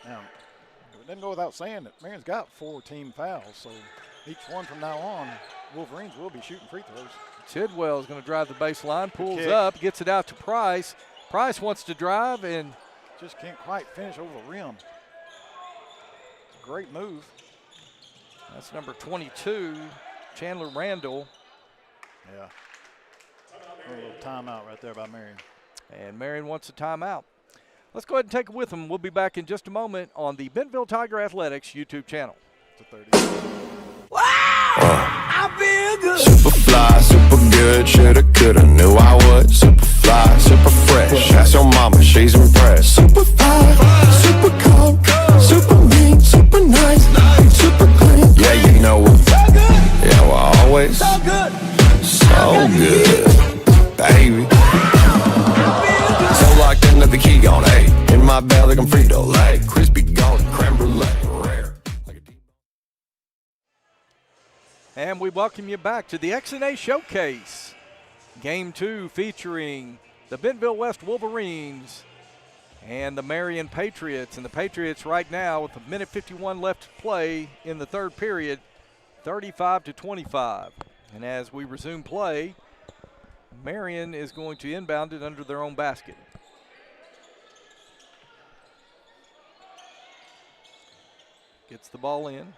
Now, it didn't go without saying that Marion's got 4 team fouls, so each one from now on, Wolverines will be shooting free throws. Tidwell is going to drive the baseline, pulls up, gets it out to Price. Price wants to drive and just can't quite finish over the rim. Great move. That's number 22, Chandler Randall. Yeah. A little timeout right there by Marion. And Marion wants a timeout. Let's go ahead and take it with them. We'll be back in just a moment on the Bentonville Tiger Athletics YouTube channel. It's a 30. Wow! I feel good. Super fly, super good. Shoulda, coulda, knew I would. Super fly, super fresh. Ask your mama, she's impressed. Super fly, super cold, super mean, super nice, super clean. Yeah, you know what? So good. Yeah, well, always so good, so good, baby. So locked in, let the key on. A in my bag like I'm Frito-Lay, crispy golden creme brulee, rare. And we welcome you back to the XNA Showcase. Game 2 featuring the Bentonville West Wolverines and the Marion Patriots. And the Patriots right now with a minute 51 left to play in the third period, 35-25. And as we resume play, Marion is going to inbound it under their own basket. Gets the ball in.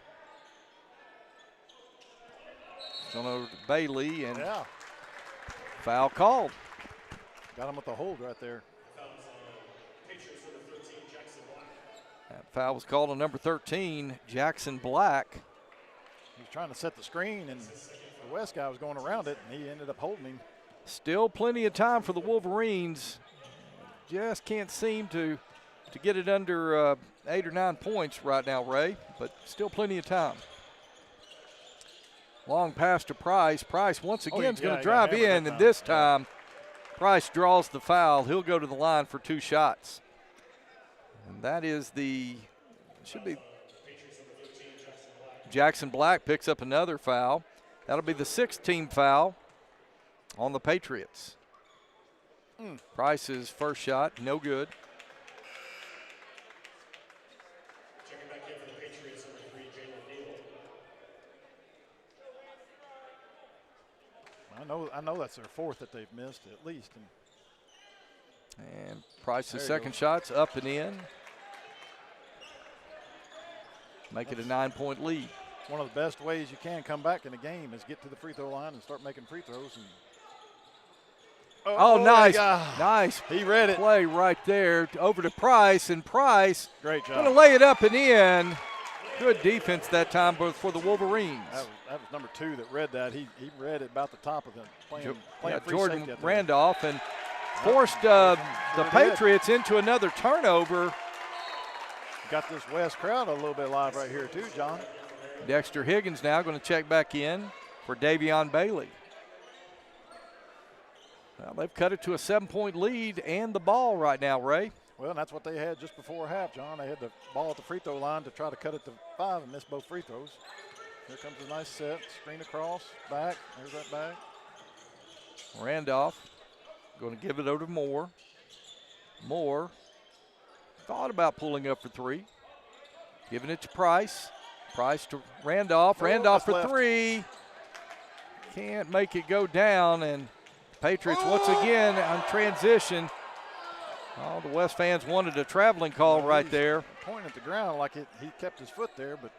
Going over to Bailey and foul called. Got him with the hold right there. That foul was called on number 13, Jackson Black. He was trying to set the screen, and the West guy was going around it, and he ended up holding him. Still plenty of time for the Wolverines. Just can't seem to get it under 8 or 9 points right now, Ray, but still plenty of time. Long pass to Price. Price once again is going to drive in, and this time Price draws the foul. He'll go to the line for 2 shots. And that is should be Jackson Black picks up another foul. That'll be the 6th team foul on the Patriots. Price's first shot, no good. I know that's their 4th that they've missed at least. And Price's second shot's up and in. Make it a 9-point lead. One of the best ways you can come back in a game is get to the free throw line and start making free throws. And nice. Nice. He read it. Play right there over to Price, and Price great job. Going to lay it up and in. Good defense that time for the Wolverines. That was number 2 that read that. He read it about the top of him. Playing free Jordan safety Randolph, and forced the Patriots into another turnover. Got this West crowd a little bit live right here too, John. Dexter Higgins now going to check back in for Davion Bailey. Well, they've cut it to a 7-point lead and the ball right now, Ray. Well, and that's what they had just before half, John. They had the ball at the free throw line to try to cut it to 5 and miss both free throws. Here comes a nice set, screen across, back, there's that back. Randolph going to give it over to Moore. Moore thought about pulling up for 3. Giving it to Price. Price to Randolph. Randolph for 3. Can't make it go down, and Patriots once again on transition. Oh, the West fans wanted a traveling call right there. Pointing at the ground like he kept his foot there, but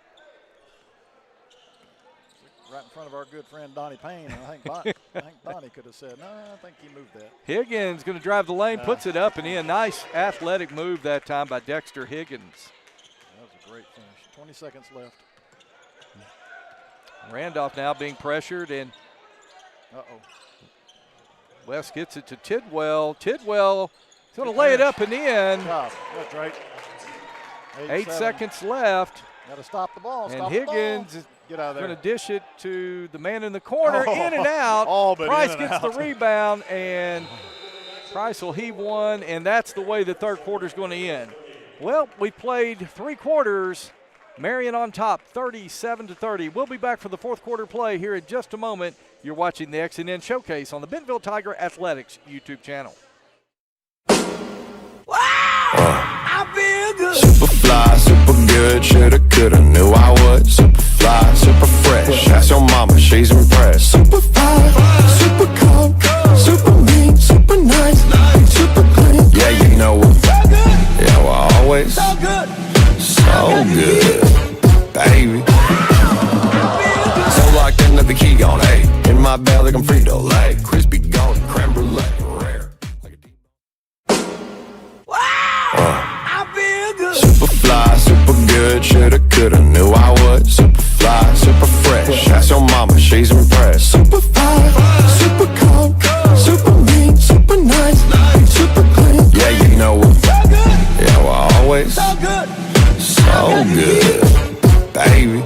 right in front of our good friend Donnie Payne. And I think Donnie could have said, no, I think he moved that. Higgins going to drive the lane, puts it up and in. Nice athletic move that time by Dexter Higgins. That was a great finish. 20 seconds left. Randolph now being pressured, and West gets it to Tidwell. Tidwell is going to lay it up and in. Good job. That's right. 8 seconds left. Got to stop the ball. And Stop Higgins is Get out of there. going to dish it to the man in the corner. Oh, in and out. all but Price in and gets out. the rebound, and Price will heave one, and that's the way the third quarter is going to end. Well, we played 3 quarters. Marion on top, 37-30. We'll be back for the fourth quarter play here in just a moment. You're watching the XNA Showcase on the Bentonville Tiger Athletics YouTube channel. I feel good. Super fly, super good, shoulda, coulda, knew I would. Super fly, super fresh. Ask your mama, she's impressed. Super fly, super cold, super mean, super nice, super clean. Yeah, you know what? So good. Yeah, well, always so good, baby. So locked in that the key gone, hey. In my bag like I'm Frito-Lay, crispy golden creme brulee, rare. Super fly, super good, shoulda, coulda, knew I would. Super fly, super fresh. Ask your mama, she's impressed. Super fly, super cold, super mean, super nice, super clean. Yeah, you know what? So good. Yeah, well, always so good, baby.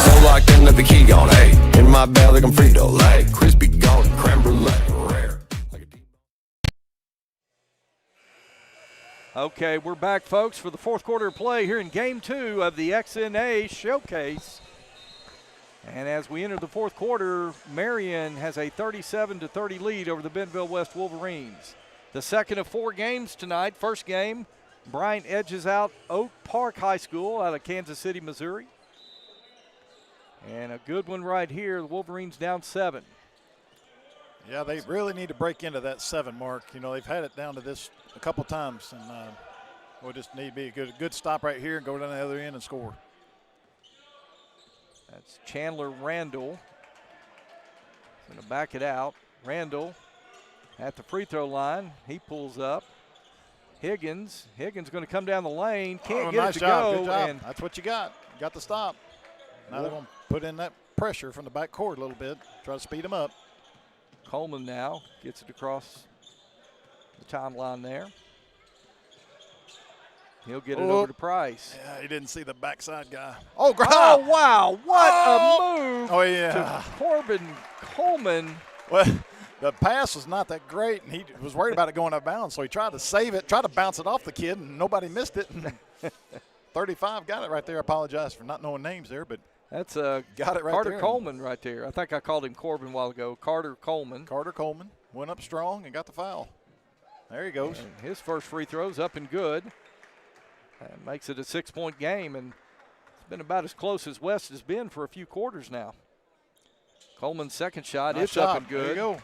So locked in that the key gone, hey. In my bag like I'm Frito-Lay, crispy golden creme brulee, rare. Okay, we're back, folks, for the fourth quarter play here in Game 2 of the XNA Showcase. And as we enter the fourth quarter, Marion has a 37-30 lead over the Bentonville West Wolverines. The second of 4 games tonight. First game, Bryant edges out Oak Park High School out of Kansas City, Missouri. And a good one right here. The Wolverines down 7. Yeah, they really need to break into that 7 mark. You know, they've had it down to this a couple times, and we'll just need to be a good stop right here and go down the other end and score. That's Chandler Randall. Going to back it out. Randall at the free throw line. He pulls up. Higgins going to come down the lane. Can't get nice it to job. go. Good job. And that's what you got. You got the stop. Now they're going to put in that pressure from the back court a little bit. Try to speed them up. Coleman now gets it across the timeline there. He'll get it over to Price. Yeah, he didn't see the backside guy. Oh, Oh, wow. What a move to Corbin Coleman. Well, the pass was not that great, and he was worried about it going out of bounds, so he tried to save it, tried to bounce it off the kid, and nobody missed it. 35 got it right there. I apologize for not knowing names there, but that's got it right Carter there. Coleman right there. I think I called him Corbin a while ago. Carter Coleman. Carter Coleman went up strong and got the foul. There he goes. And his first free throw's up and good. Makes it a 6-point game, and it's been about as close as West has been for a few quarters now. Coleman's second shot, nice it's shot. up and good. There you go.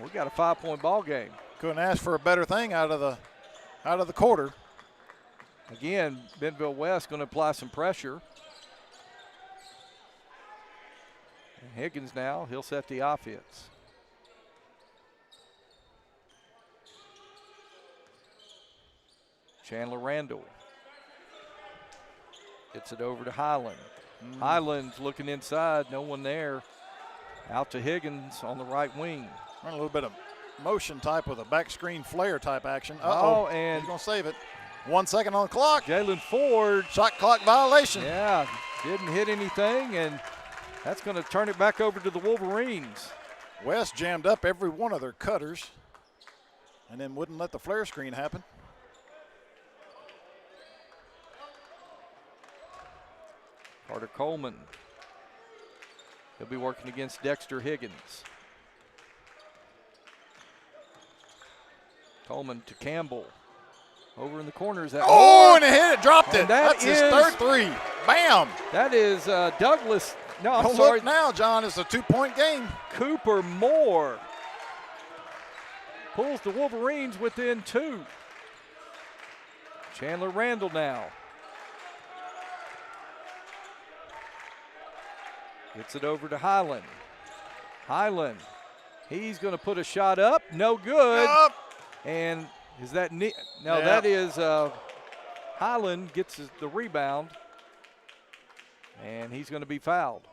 We got a 5-point ball game. Couldn't ask for a better thing out of the quarter. Again, Bentonville West going to apply some pressure. And Higgins now, he'll set the offense. Chandler Randall gets it over to Highland. Highland's looking inside, no one there. Out to Higgins on the right wing. Run a little bit of motion type with a back screen flare type action. And he's going to save it. 1 second on the clock. Jalen Ford. Shot clock violation. Yeah, didn't hit anything, and that's going to turn it back over to the Wolverines. West jammed up every one of their cutters and then wouldn't let the flare screen happen. Carter Coleman. He'll be working against Dexter Higgins. Coleman to Campbell. Over in the corners. And he hit it, dropped it. That's his third 3. Bam. That is Douglas. No, I'm Don't sorry. Look now, John, it's a 2-point game. Cooper Moore pulls the Wolverines within 2. Chandler Randall now. Gets it over to Highland. Highland, he's going to put a shot up. No good. Up. And is that no? Yep. That is Highland gets the rebound, and he's going to be fouled.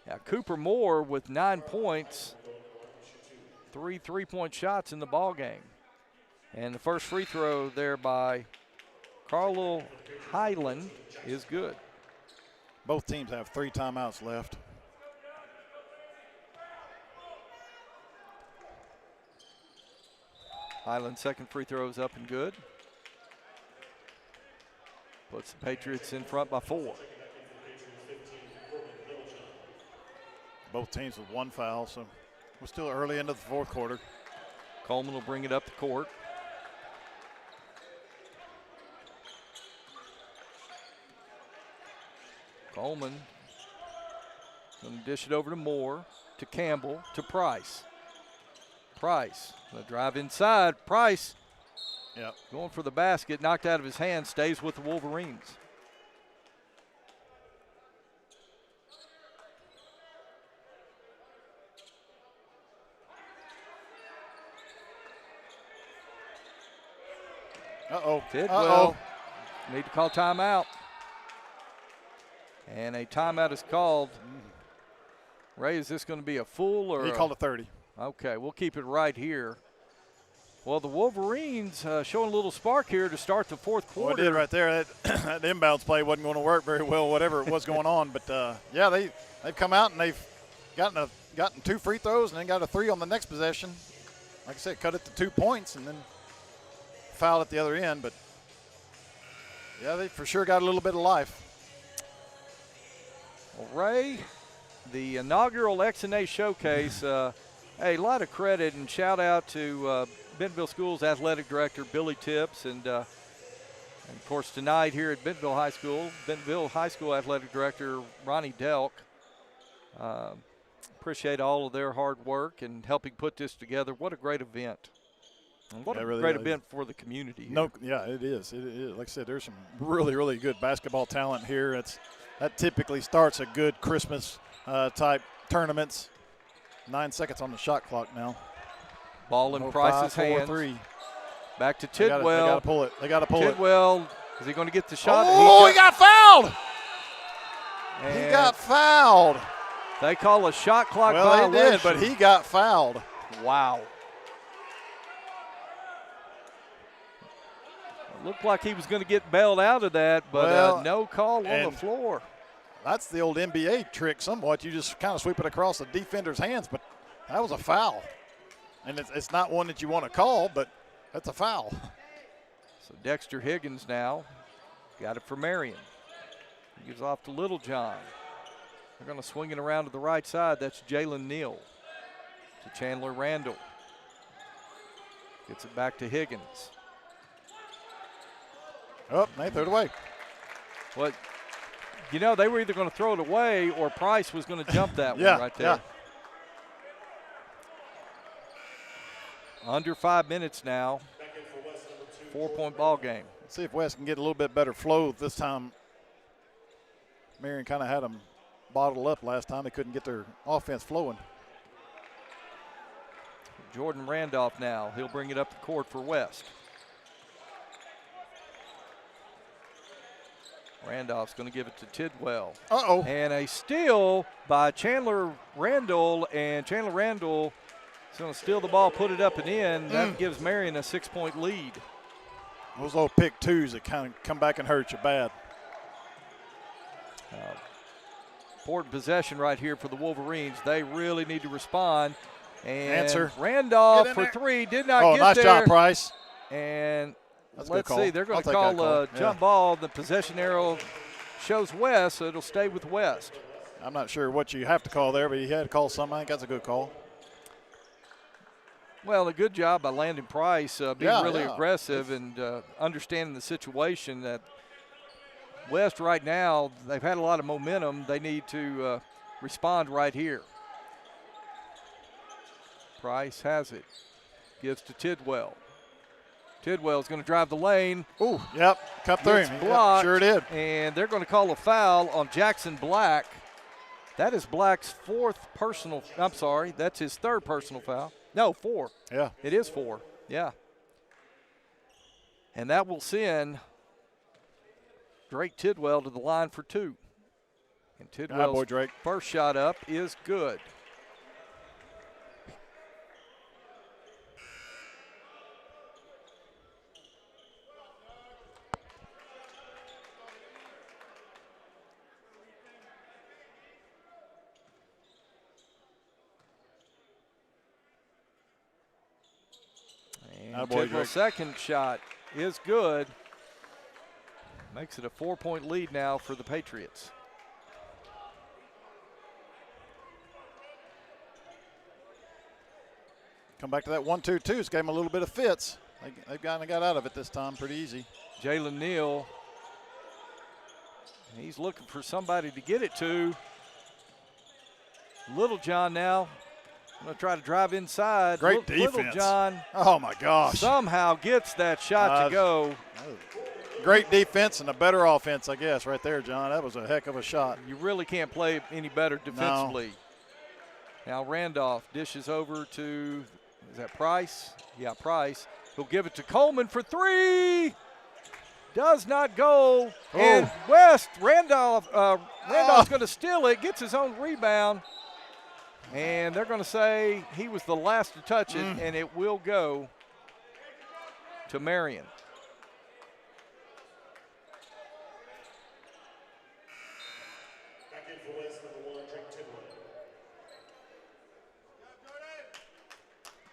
Yeah, Cooper Moore with 9 points, 3 3-point shots in the ball game. And the first free throw there by Carlo Highland is good. Both teams have 3 timeouts left. Highland's second free throw is up and good. Puts the Patriots in front by 4. Both teams with 1 foul, so we're still early into the fourth quarter. Coleman will bring it up the court. Coleman going to dish it over to Moore, to Campbell, to Price. Price, the drive inside. Price going for the basket, knocked out of his hand, stays with the Wolverines. Uh-oh. Tidwell need to call timeout. And a timeout is called. Ray, is this going to be a full or? He called a 30. Okay, we'll keep it right here. Well, the Wolverines showing a little spark here to start the fourth quarter. Well, it did right there. That inbounds play wasn't going to work very well, whatever it was going on. But, yeah, they've come out and they've gotten 2 free throws and then got a 3 on the next possession. Like I said, cut it to 2 points and then foul at the other end. But, yeah, they for sure got a little bit of life. Well, Ray, the inaugural XNA Showcase, a lot of credit and shout out to Bentonville School's athletic director, Billy Tips, and of course tonight here at Bentonville High School athletic director, Ronnie Delk. Appreciate all of their hard work and helping put this together. What a great event. And what a really great event for the community here. No, yeah, it is. It is. Like I said, there's some really, really good basketball talent here. That typically starts a good Christmas type tournaments. 9 seconds on the shot clock now. Ball in Price's hands. 3. Back to Tidwell. They got to pull it. They got to pull it. Tidwell, is he going to get the shot? Oh, he got fouled. And he got fouled. They call a shot clock violation. Well, they did, but he got fouled. Wow. It looked like he was going to get bailed out of that, but no call on the floor. That's the old NBA trick somewhat. You just kind of sweep it across the defender's hands, but that was a foul. And it's not one that you want to call, but that's a foul. So Dexter Higgins now got it for Marion. He gives off to Little John. They're going to swing it around to the right side. That's Jalen Neal to Chandler Randall. Gets it back to Higgins. Oh, they threw it away. What? You know, they were either going to throw it away or Price was going to jump that one right there. Yeah. Under 5 minutes now. 4-point ball game. Let's see if West can get a little bit better flow this time. Marion kind of had them bottled up last time. They couldn't get their offense flowing. Jordan Randolph now. He'll bring it up the court for West. Randolph's going to give it to Tidwell. Uh-oh. And a steal by Chandler Randall, and Chandler Randall is going to steal the ball, put it up and in. That gives Marion a 6-point lead. Those little pick twos that kind of come back and hurt you bad. Important possession right here for the Wolverines. They really need to respond. And Answer. Randolph for 3 did not get nice there. job, Price. And that's let's see, they're going to call a jump ball. The possession arrow shows West, so it'll stay with West. I'm not sure what you have to call there, but you had to call something. I think that's a good call. Well, a good job by Landon Price being really aggressive and understanding the situation that West right now, they've had a lot of momentum. They need to respond right here. Price has it. Gives to Tidwell. Tidwell's going to drive the lane. Ooh, yep, cut through him. Blocked, sure did. And they're going to call a foul on Jackson Black. That is Black's that's his 3rd personal foul. No, 4. Yeah. It is 4, yeah. And that will send Drake Tidwell to the line for 2. And Tidwell's boy, Drake. first shot up is good. And Tidwell's second shot is good. Makes it a 4-point lead now for the Patriots. Come back to that 1-2-2. Gave him a little bit of fits. They've got out of it this time pretty easy. Jalen Neal, he's looking for somebody to get it to. Little John now. I'm going to try to drive inside. Great defense. Little John. Oh, my gosh. Somehow gets that shot to go. Great defense and a better offense, I guess, right there, John. That was a heck of a shot. You really can't play any better defensively. No. Now Randolph dishes over to, is that Price? Yeah, Price. He'll give it to Coleman for three. Does not go. Oh. And Randolph's going to steal it, gets his own rebound. And they're going to say he was the last to touch it, and it will go to Marion.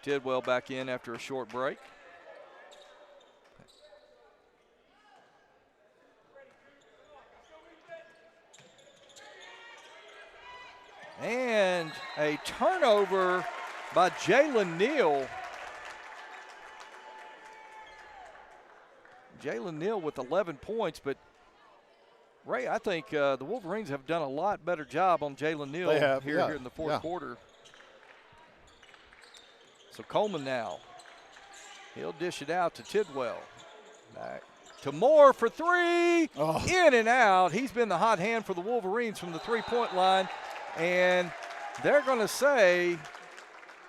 Tidwell back in after a short break. And a turnover by Jalen Neal. Jalen Neal with 11 points, but Ray, I think the Wolverines have done a lot better job on Jalen Neal here in the fourth quarter. So Coleman now, he'll dish it out to Tidwell. Back to Moore for three, in and out. He's been the hot hand for the Wolverines from the three-point line. And they're going to say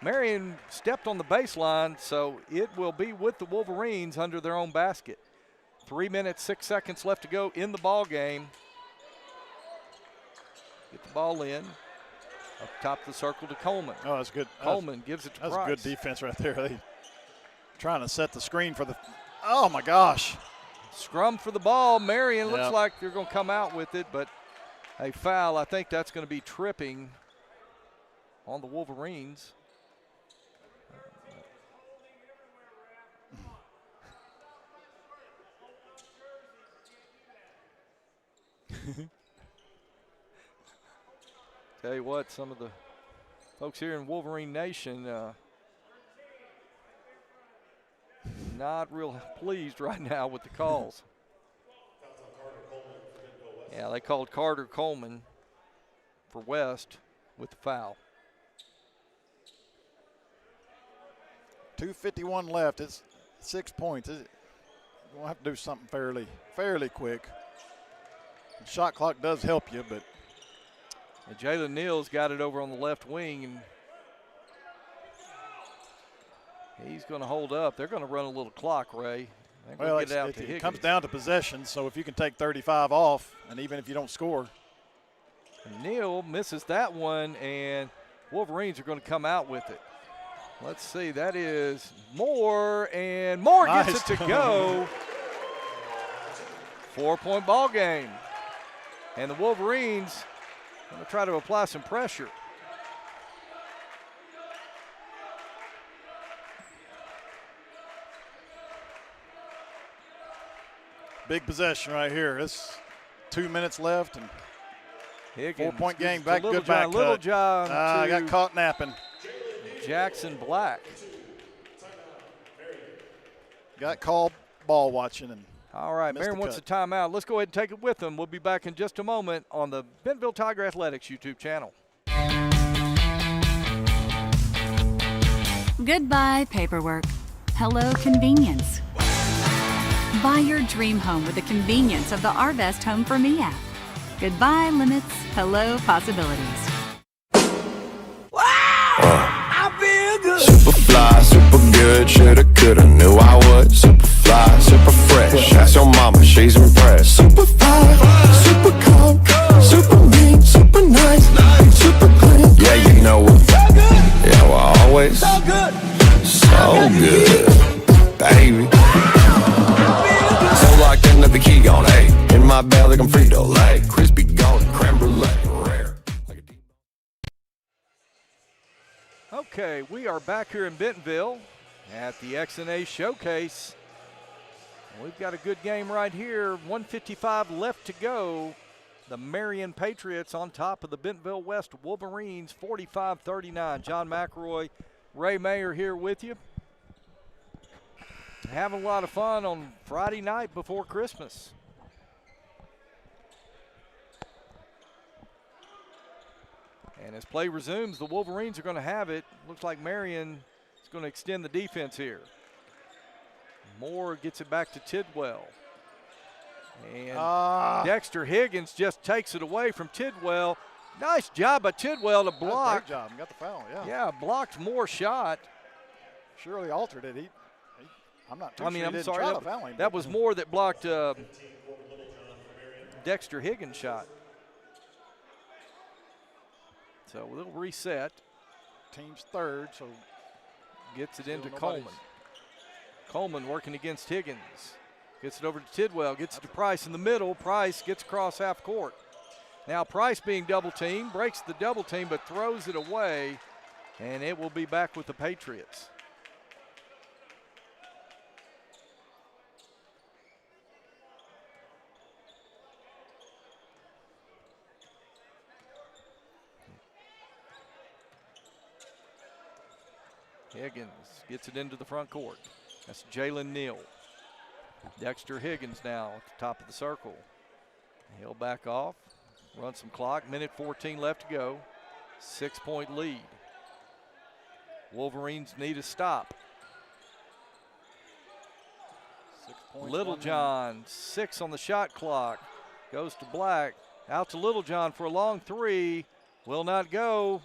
Marion stepped on the baseline, so it will be with the Wolverines under their own basket. 3 minutes, 6 seconds left to go in the ball game. Get the ball in. Up top of the circle to Coleman. Oh, that's good. Coleman gives it to Price. That's good defense right there. They trying to set the screen for the – oh, my gosh. Scrum for the ball. Marion looks like they're going to come out with it, but a foul. I think that's going to be tripping on the Wolverines. Tell you what, some of the folks here in Wolverine Nation not real pleased right now with the calls. Yeah, they called Carter Coleman for West with the foul. 2:51 left. It's 6 points. We'll have to do something fairly quick. The shot clock does help you, but Jalen Neal's got it over on the left wing, and he's going to hold up. They're going to run a little clock, Ray. Well, it comes down to possession, so if you can take 35 off, and even if you don't score. And Neal misses that one, and Wolverines are going to come out with it. Let's see, that is Moore, and Moore gets it to go. 4-point ball game. And the Wolverines going to try to apply some pressure. Big possession right here. It's 2 minutes left and Higgins 4-point game. Back, good John, back Little cut. John I got caught napping. Jackson Black. Got called ball watching. And all right, Marion wants a timeout. Let's go ahead and take it with them. We'll be back in just a moment on the Bentonville Tiger Athletics YouTube channel. Goodbye, paperwork. Hello, convenience. Buy your dream home with the convenience of the Arvest Home for Me app. Goodbye, limits. Hello, possibilities. I feel good. Super fly, super good. Shoulda, coulda, knew I would. Super fly, super fresh. Ask your mama, she's impressed. Super fly, super calm, super mean. Okay, we are back here in Bentonville at the XNA Showcase. We've got a good game right here. 1:55 left to go. The Marion Patriots on top of the Bentonville West Wolverines, 45-39. John McElroy, Ray Mayer here with you. Having a lot of fun on Friday night before Christmas. And as play resumes, the Wolverines are going to have it. Looks like Marion is going to extend the defense here. Moore gets it back to Tidwell. And Dexter Higgins just takes it away from Tidwell. Nice job by Tidwell to block. Great job. Got the foul, yeah. Yeah, blocked Moore's shot. Surely altered it. I'm not too I mean, sure I'm sorry. That was Moore that blocked Dexter Higgins' shot. So a little reset. Team's third, so gets it into Coleman. Coleman working against Higgins. Gets it over to Tidwell, gets it to Price in the middle. Price gets across half court. Now Price being double teamed, breaks the double team but throws it away, and it will be back with the Patriots. Higgins gets it into the front court. That's Jalen Neal. Dexter Higgins now at the top of the circle. He'll back off, run some clock. Minute 14 left to go. 6-point lead. Wolverines need a stop. 6 points. Littlejohn, 6 on the shot clock. Goes to Black. Out to Littlejohn for a long three. Will not go.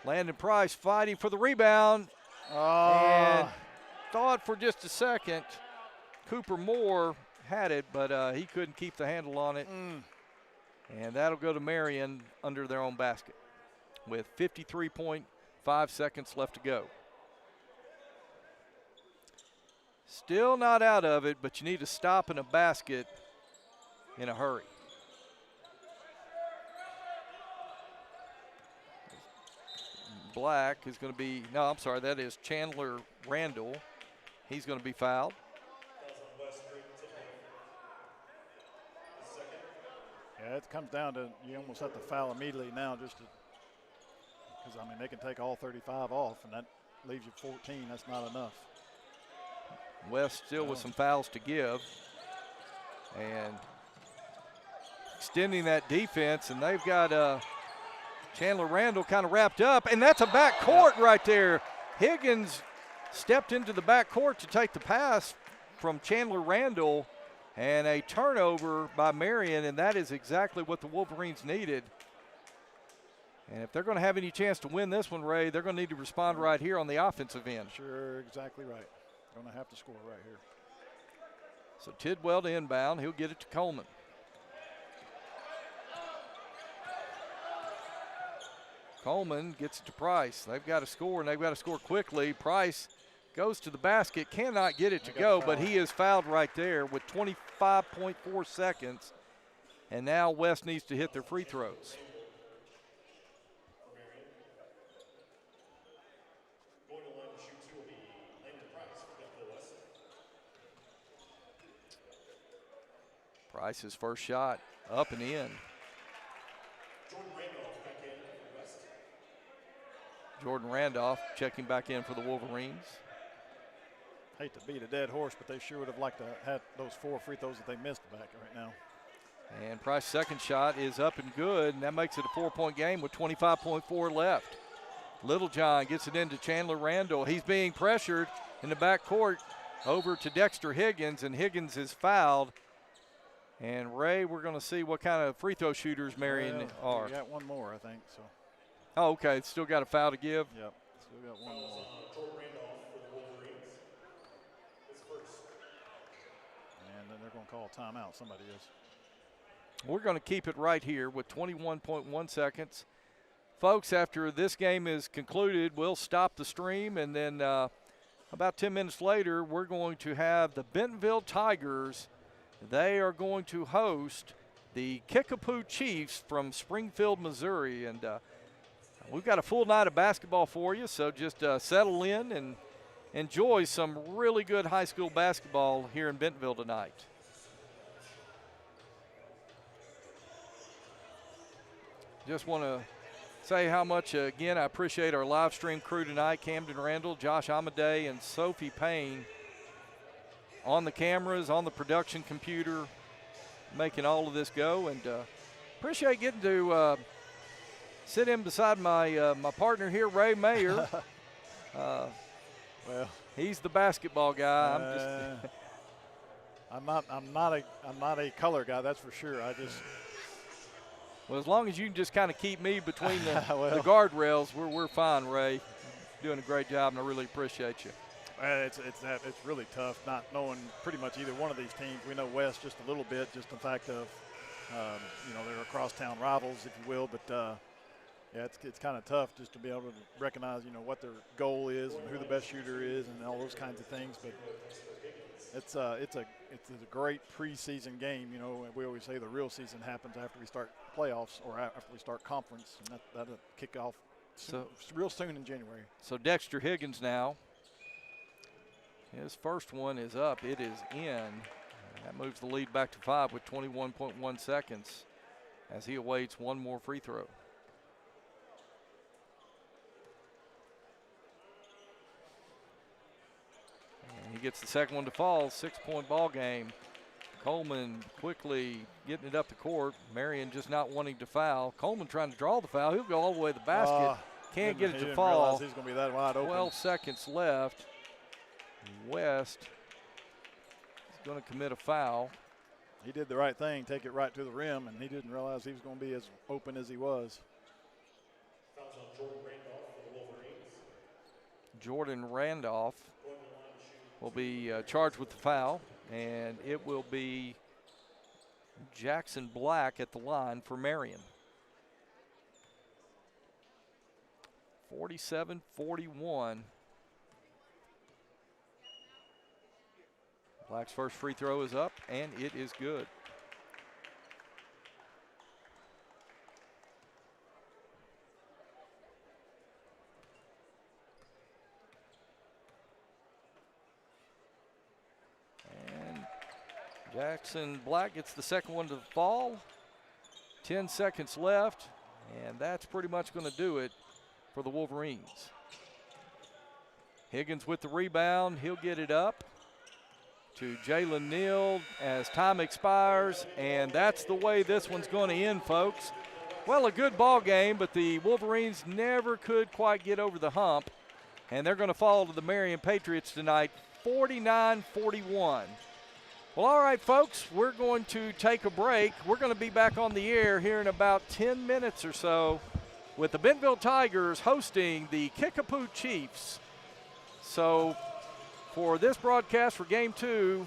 Landon Price fighting for the rebound. And thought for just a second Cooper Moore had it, but he couldn't keep the handle on it. And that'll go to Marion under their own basket with 53.5 seconds left to go. Still not out of it, but you need to stop in a basket in a hurry. Black is going to be, no, I'm sorry, that is Chandler Randall. He's going to be fouled. Yeah, it comes down to you almost have to foul immediately now just to, because, I mean, they can take all 35 off, and that leaves you 14. That's not enough. West still with some fouls to give. And extending that defense, and they've got Chandler Randall kind of wrapped up, and that's a back court right there. Higgins stepped into the back court to take the pass from Chandler Randall, and a turnover by Marion, and that is exactly what the Wolverines needed. And if they're going to have any chance to win this one, Ray, they're going to need to respond right here on the offensive end. Sure, exactly right. Going to have to score right here. So Tidwell to inbound. He'll get it to Coleman. Coleman gets it to Price. They've got to score, and they've got to score quickly. Price goes to the basket, cannot get it to go, but he is fouled right there with 25.4 seconds. And now West needs to hit their free throws. Price's first shot up and in. Jordan Randolph checking back in for the Wolverines. Hate to beat a dead horse, but they sure would have liked to have those 4 free throws that they missed back right now. And Price's second shot is up and good, and that makes it a 4-point game with 25.4 left. Littlejohn gets it into Chandler Randall. He's being pressured in the backcourt over to Dexter Higgins, and Higgins is fouled. And Ray, we're going to see what kind of free throw shooters Marion are. We got one more, I think. So. Oh, okay. Still got a foul to give. Yep. Still got one more. And then they're going to call a timeout. Somebody is. We're going to keep it right here with 21.1 seconds. Folks, after this game is concluded, we'll stop the stream, and then about 10 minutes later, we're going to have the Bentonville Tigers. They are going to host the Kickapoo Chiefs from Springfield, Missouri. And We've got a full night of basketball for you, so just settle in and enjoy some really good high school basketball here in Bentonville tonight. Just want to say how much, again, I appreciate our live stream crew tonight, Camden Randall, Josh Amadei, and Sophie Payne on the cameras, on the production computer, making all of this go. And appreciate getting to sit in beside my my partner here, Ray Mayer. Well, he's the basketball guy. I'm not a color guy, that's for sure. Well, as long as you can just kind of keep me between the, well, the guardrails, we're fine, Ray. Doing a great job, and I really appreciate you. It's really tough not knowing pretty much either one of these teams. We know West just a little bit, just the fact of, they're crosstown rivals, if you will. But yeah, it's kind of tough just to be able to recognize, what their goal is and who the best shooter is and all those kinds of things. But it's a great preseason game. We always say the real season happens after we start playoffs or after we start conference, and that'll kick off real soon in January. So Dexter Higgins now. His first one is up. It is in. That moves the lead back to 5 with 21.1 seconds as he awaits one more free throw. And he gets the second one to fall. 6-point ball game. Coleman quickly getting it up the court. Marion just not wanting to foul. Coleman trying to draw the foul. He'll go all the way to the basket. Can't get it to fall. He's going to be that wide open. 12 seconds left. West is going to commit a foul. He did the right thing, take it right to the rim, and he didn't realize he was going to be as open as he was. Jordan Randolph will be charged with the foul, and it will be Jackson Black at the line for Marion. 47-41. Black's first free throw is up, and it is good. And Jackson Black gets the second one to fall. 10 seconds left, and that's pretty much going to do it for the Wolverines. Higgins with the rebound. He'll get it up to Jalen Neal as time expires, and that's the way this one's going to end, folks. Well, a good ball game, but the Wolverines never could quite get over the hump, and they're going to fall to the Marion Patriots tonight, 49-41. Well, all right, folks, we're going to take a break. We're going to be back on the air here in about 10 minutes or so with the Bentonville Tigers hosting the Kickapoo Chiefs. So for this broadcast for Game 2,